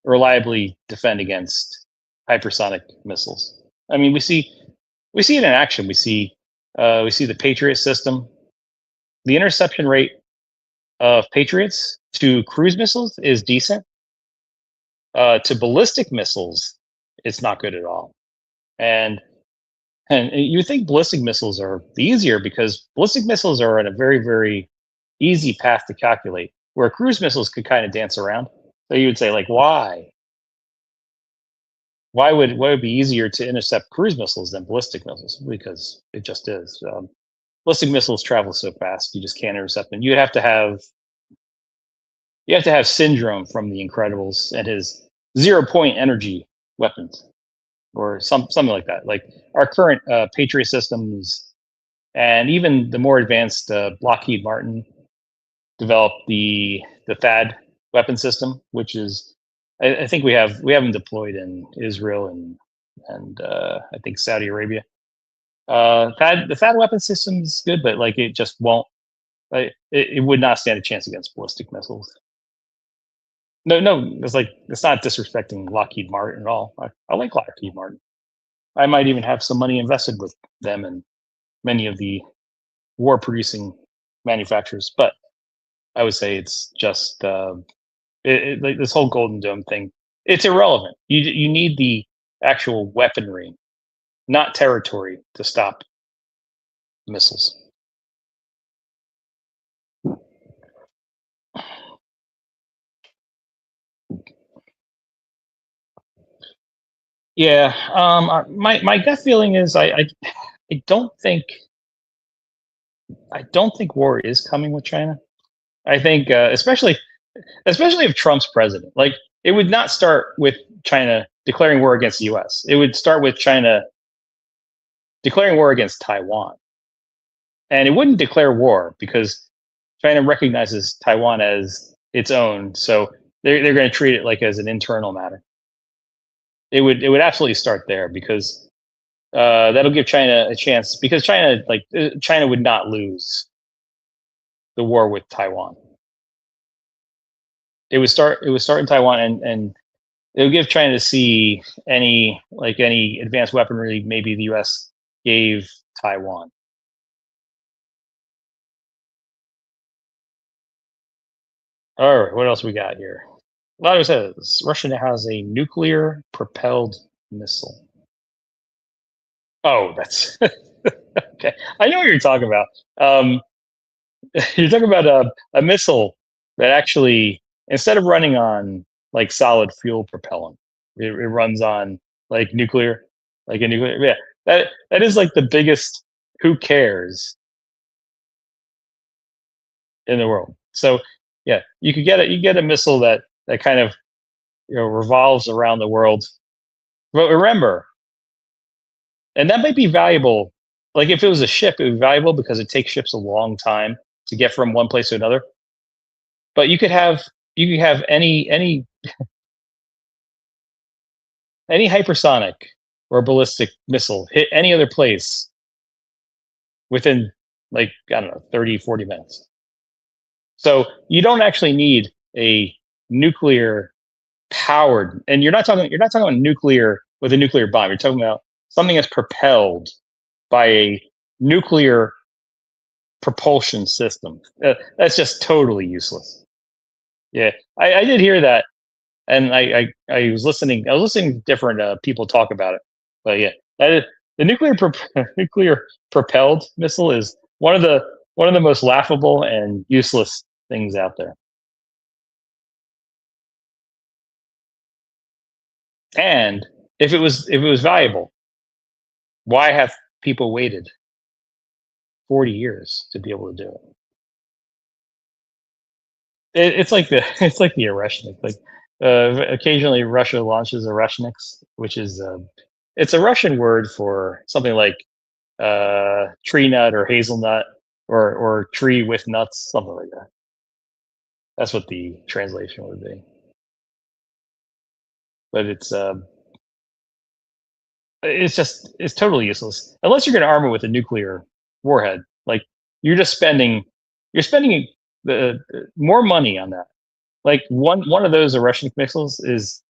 reliably defend against hypersonic missiles. I mean, we see it in action. We see the Patriot system. The interception rate of Patriots to cruise missiles is decent. To ballistic missiles, it's not good at all. And you think ballistic missiles are easier because ballistic missiles are in a very, very easy path to calculate, where cruise missiles could kind of dance around. So you would say, like, why? Why would it be easier to intercept cruise missiles than ballistic missiles? Because it just is. Ballistic missiles travel so fast, you just can't intercept them. You have to have Syndrome from The Incredibles and his 0 point energy weapons, or something like that. Like our current Patriot systems, and even the more advanced Lockheed Martin developed the THAAD weapon system, which is I think we have them deployed in Israel and I think Saudi Arabia. The THAAD weapon system is good, but like it just won't. It would not stand a chance against ballistic missiles. No, no, it's not disrespecting Lockheed Martin at all. I like Lockheed Martin. I might even have some money invested with them and many of the war-producing manufacturers. But I would say it's just like this whole Golden Dome thing. It's irrelevant. You need the actual weaponry, not territory, to stop missiles. Yeah, my gut feeling is I don't think war is coming with China. I think especially if Trump's president. Like it would not start with China declaring war against the U.S. It would start with China declaring war against Taiwan, and it wouldn't declare war because China recognizes Taiwan as its own. So they're going to treat it like as an internal matter. It would absolutely start there because that'll give China a chance, because China would not lose the war with Taiwan. It would start in Taiwan, and it would give China to see any advanced weaponry maybe the U.S. gave Taiwan. All right, what else we got here? Lotto says Russia now has a nuclear propelled missile. Oh, that's okay. I know what you're talking about. Um, you're talking about a missile that actually, instead of running on like solid fuel propellant, it runs on like nuclear, like a nuclear. Yeah, that is like the biggest who cares in the world. So yeah, you could get it. You get a missile that kind of revolves around the world. But remember, and that might be valuable. Like if it was a ship, it would be valuable because it takes ships a long time to get from one place to another. But you could have any hypersonic or ballistic missile hit any other place within, like, I don't know, 30, 40 minutes. So you don't actually need a nuclear powered, and you're not talking about nuclear with a nuclear bomb. You're talking about something that's propelled by a nuclear propulsion system. That's just totally useless. Yeah, I did hear that, and I was listening. I was listening to different people talk about it. But yeah, that is the nuclear propelled missile is one of the most laughable and useless things out there. And if it was valuable, why have people waited? 40 years to be able to do it. It's like the it's like the Oreshnik. Like occasionally, Russia launches Oreshniks, which is it's a Russian word for something like tree nut or hazelnut or tree with nuts, something like that. That's what the translation would be. But it's just it's totally useless unless you're going to arm it with a nuclear warhead. Like you're just spending more money on that. Like one of those Russian missiles is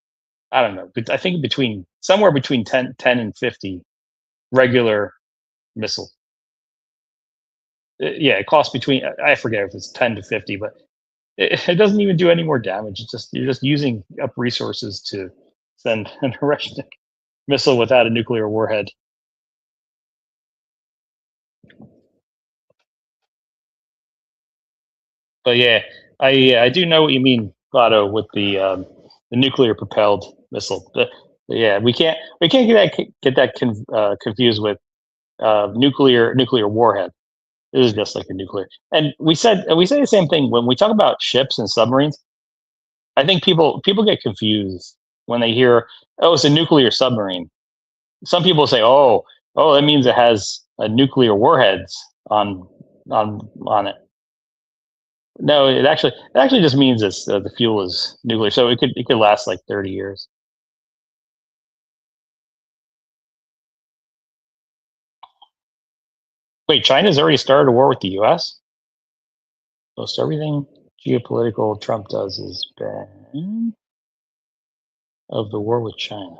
I don't know, but I think between somewhere between 10 and 50 regular missiles. Yeah, it costs between I forget if it's 10 to 50, but it doesn't even do any more damage. It's just you're just using up resources to send an Russian missile without a nuclear warhead. But yeah, I do know what you mean, Lotto, with the nuclear propelled missile. Yeah, we can't get that confused with nuclear warhead. It is just like a nuclear. And we say the same thing when we talk about ships and submarines. I think people get confused when they hear, "Oh, it's a nuclear submarine." Some people say, "Oh, that means it has a nuclear warheads on it." No, it actually just means it's the fuel is nuclear, so it could last like 30 years. Wait, China's already started a war with the U.S. Most everything geopolitical Trump does is bad of the war with China.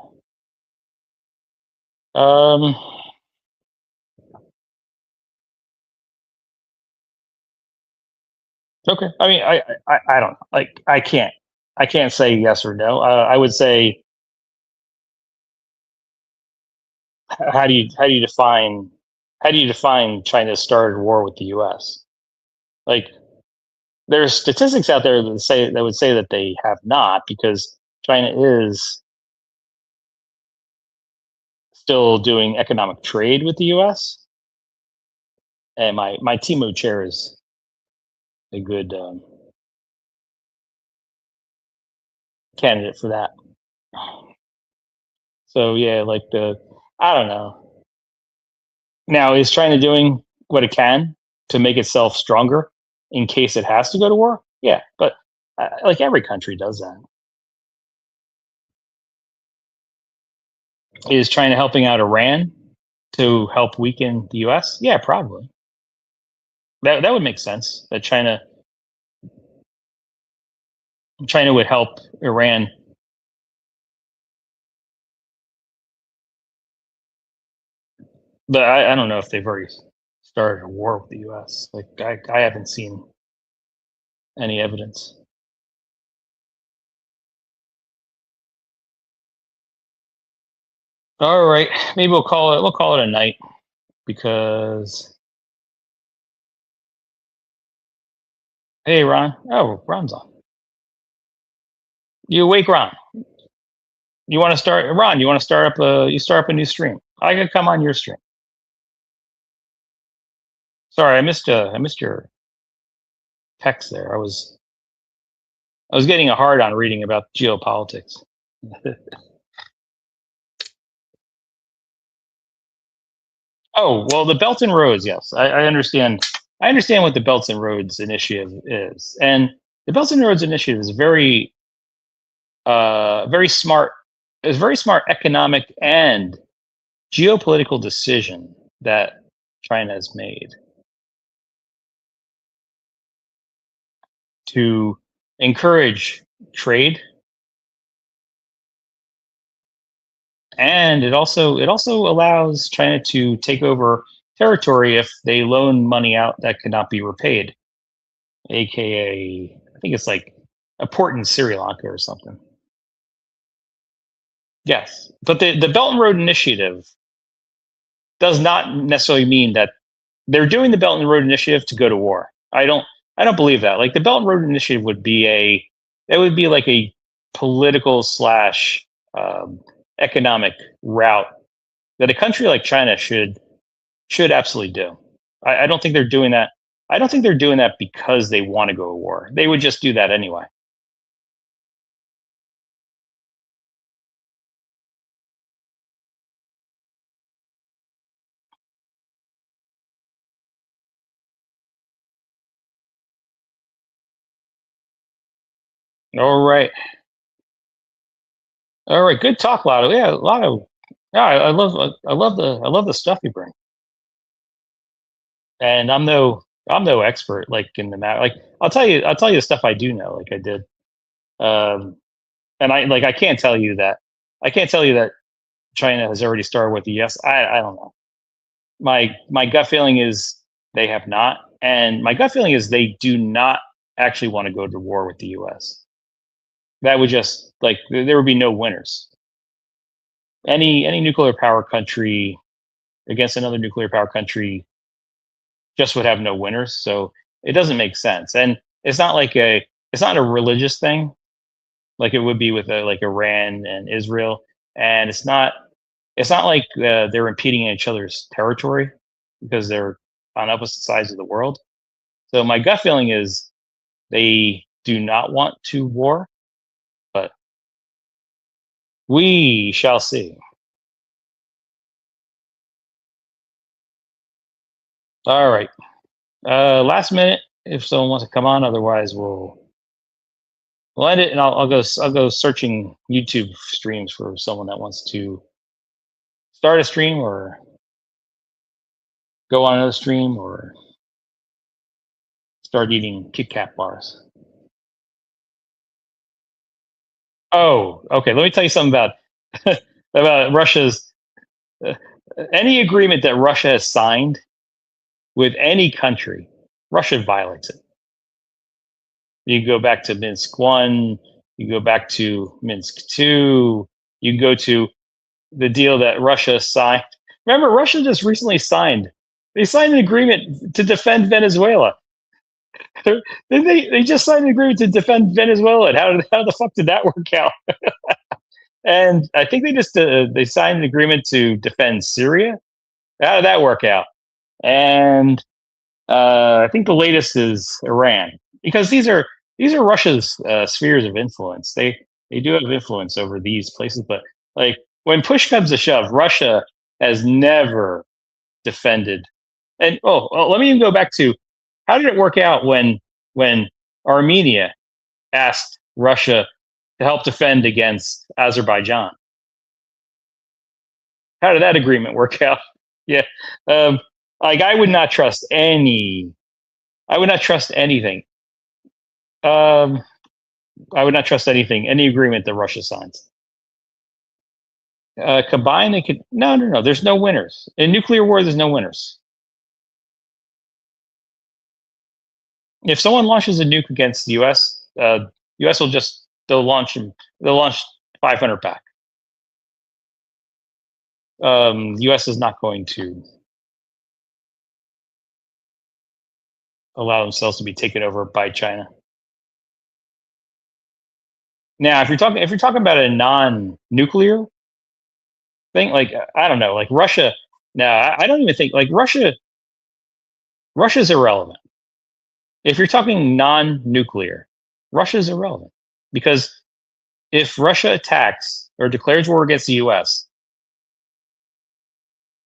Um, okay. I mean, I don't like. I can't say yes or no. I would say, how do you define China's started war with the U.S.? Like, there's statistics out there that would say that they have not because China is still doing economic trade with the U.S. And my Timo chair is a good candidate for that. So yeah, like I don't know. Now is China doing what it can to make itself stronger in case it has to go to war? Yeah, but like every country does that. Is China helping out Iran to help weaken the U.S.? Yeah, probably. That would make sense. That China would help Iran, but I don't know if they've already started a war with the U.S. Like I haven't seen any evidence. All right, maybe we'll call it a night because hey, Ron. Oh, Ron's on. You awake, Ron? You want to start, Ron? You want to start up a new stream? I could come on your stream. Sorry, I missed your text there. I was getting a hard on reading about geopolitics. Oh well, the Belt and Roads. Yes, I understand. I understand what the Belts and Roads Initiative is, and the Belts and Roads Initiative is very smart. It's a very smart economic and geopolitical decision that China has made to encourage trade, and it also allows China to take over territory if they loan money out that cannot be repaid, aka I think it's like a port in Sri Lanka or something. Yes, but the Belt and Road Initiative does not necessarily mean that they're doing the Belt and Road Initiative to go to war. I don't believe that. Like the Belt and Road Initiative would be it would be like a political slash economic route that a country like China should absolutely do. I don't think they're doing that. I don't think they're doing that because they want to go to war. They would just do that anyway. All right. All right. Good talk, Lotto. Yeah, a lot of. Yeah, I love the stuff you bring. And I'm no expert like in the matter. Like I'll tell you the stuff I do know. Like I did. Um, and I can't tell you that. I can't tell you that China has already started with the US. I don't know. My gut feeling is they have not, and my gut feeling is they do not actually want to go to war with the US. That would just like there would be no winners. Any nuclear power country against another nuclear power country just would have no winners. So it doesn't make sense. And it's not a religious thing like it would be with like Iran and Israel. And it's not like they're impeding in each other's territory because they're on opposite sides of the world. So my gut feeling is they do not want to war, but we shall see. All right. Last minute, if someone wants to come on, otherwise we'll end it, and I'll go searching YouTube streams for someone that wants to start a stream or go on another stream or start eating Kit Kat bars. Oh, okay. Let me tell you something about about Russia's uh, any agreement that Russia has signed with any country. Russia violates it. You can go back to Minsk one. You go back to Minsk two. You can go to the deal that Russia signed. Remember, Russia just recently signed. They signed an agreement to defend Venezuela. They just signed an agreement to defend Venezuela. And how the fuck did that work out? And I think they signed an agreement to defend Syria. How did that work out? And I think the latest is Iran, because these are Russia's spheres of influence. They do have influence over these places, but like when push comes to shove, Russia has never defended. And let me even go back to how did it work out when Armenia asked Russia to help defend against Azerbaijan? How did that agreement work out? Yeah, like I would not trust any. I would not trust anything. Um, I would not trust anything, any agreement that Russia signs. Combined, they could. No, no, no. There's no winners in nuclear war. There's no winners. If someone launches a nuke against the U.S., U.S. will just they'll launch them. They'll launch 500 back. U.S. is not going to allow themselves to be taken over by China. Now, if you're talking about a non-nuclear thing, like I don't know, like Russia. No, I don't even think like Russia. Russia's irrelevant. If you're talking non-nuclear, Russia's irrelevant because if Russia attacks or declares war against the U.S.,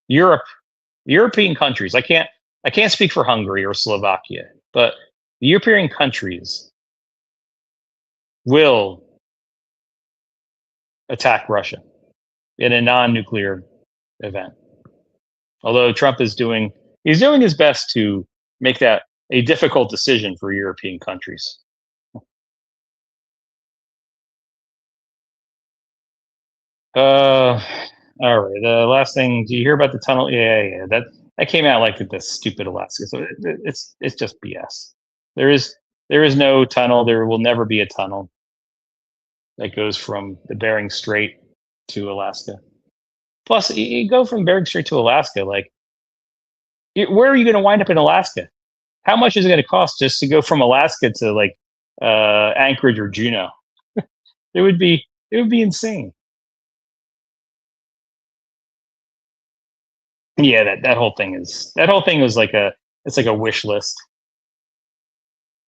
Europe, European countries, I can't speak for Hungary or Slovakia, but the European countries will attack Russia in a non-nuclear event. Although Trump is he's doing his best to make that a difficult decision for European countries. Uh, all right. The last thing, do you hear about the tunnel? Yeah. That came out like the stupid Alaska. So it's just BS. There is there is no tunnel. There will never be a tunnel that goes from the Bering Strait to Alaska. Plus, you go from Bering Strait to Alaska. Like, where are you going to wind up in Alaska? How much is it going to cost just to go from Alaska to like Anchorage or Juneau? It would be insane. Yeah, that whole thing was like it's like a wish list.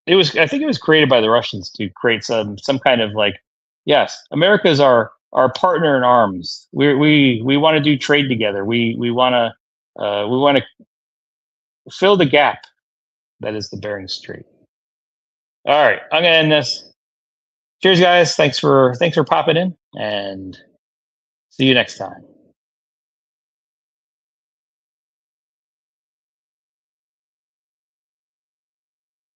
I think it was created by the Russians to create some kind of like, yes, America's our partner in arms. We want to do trade together. We want to fill the gap that is the Bering Strait. All right, I'm gonna end this. Cheers, guys. Thanks for popping in, and see you next time.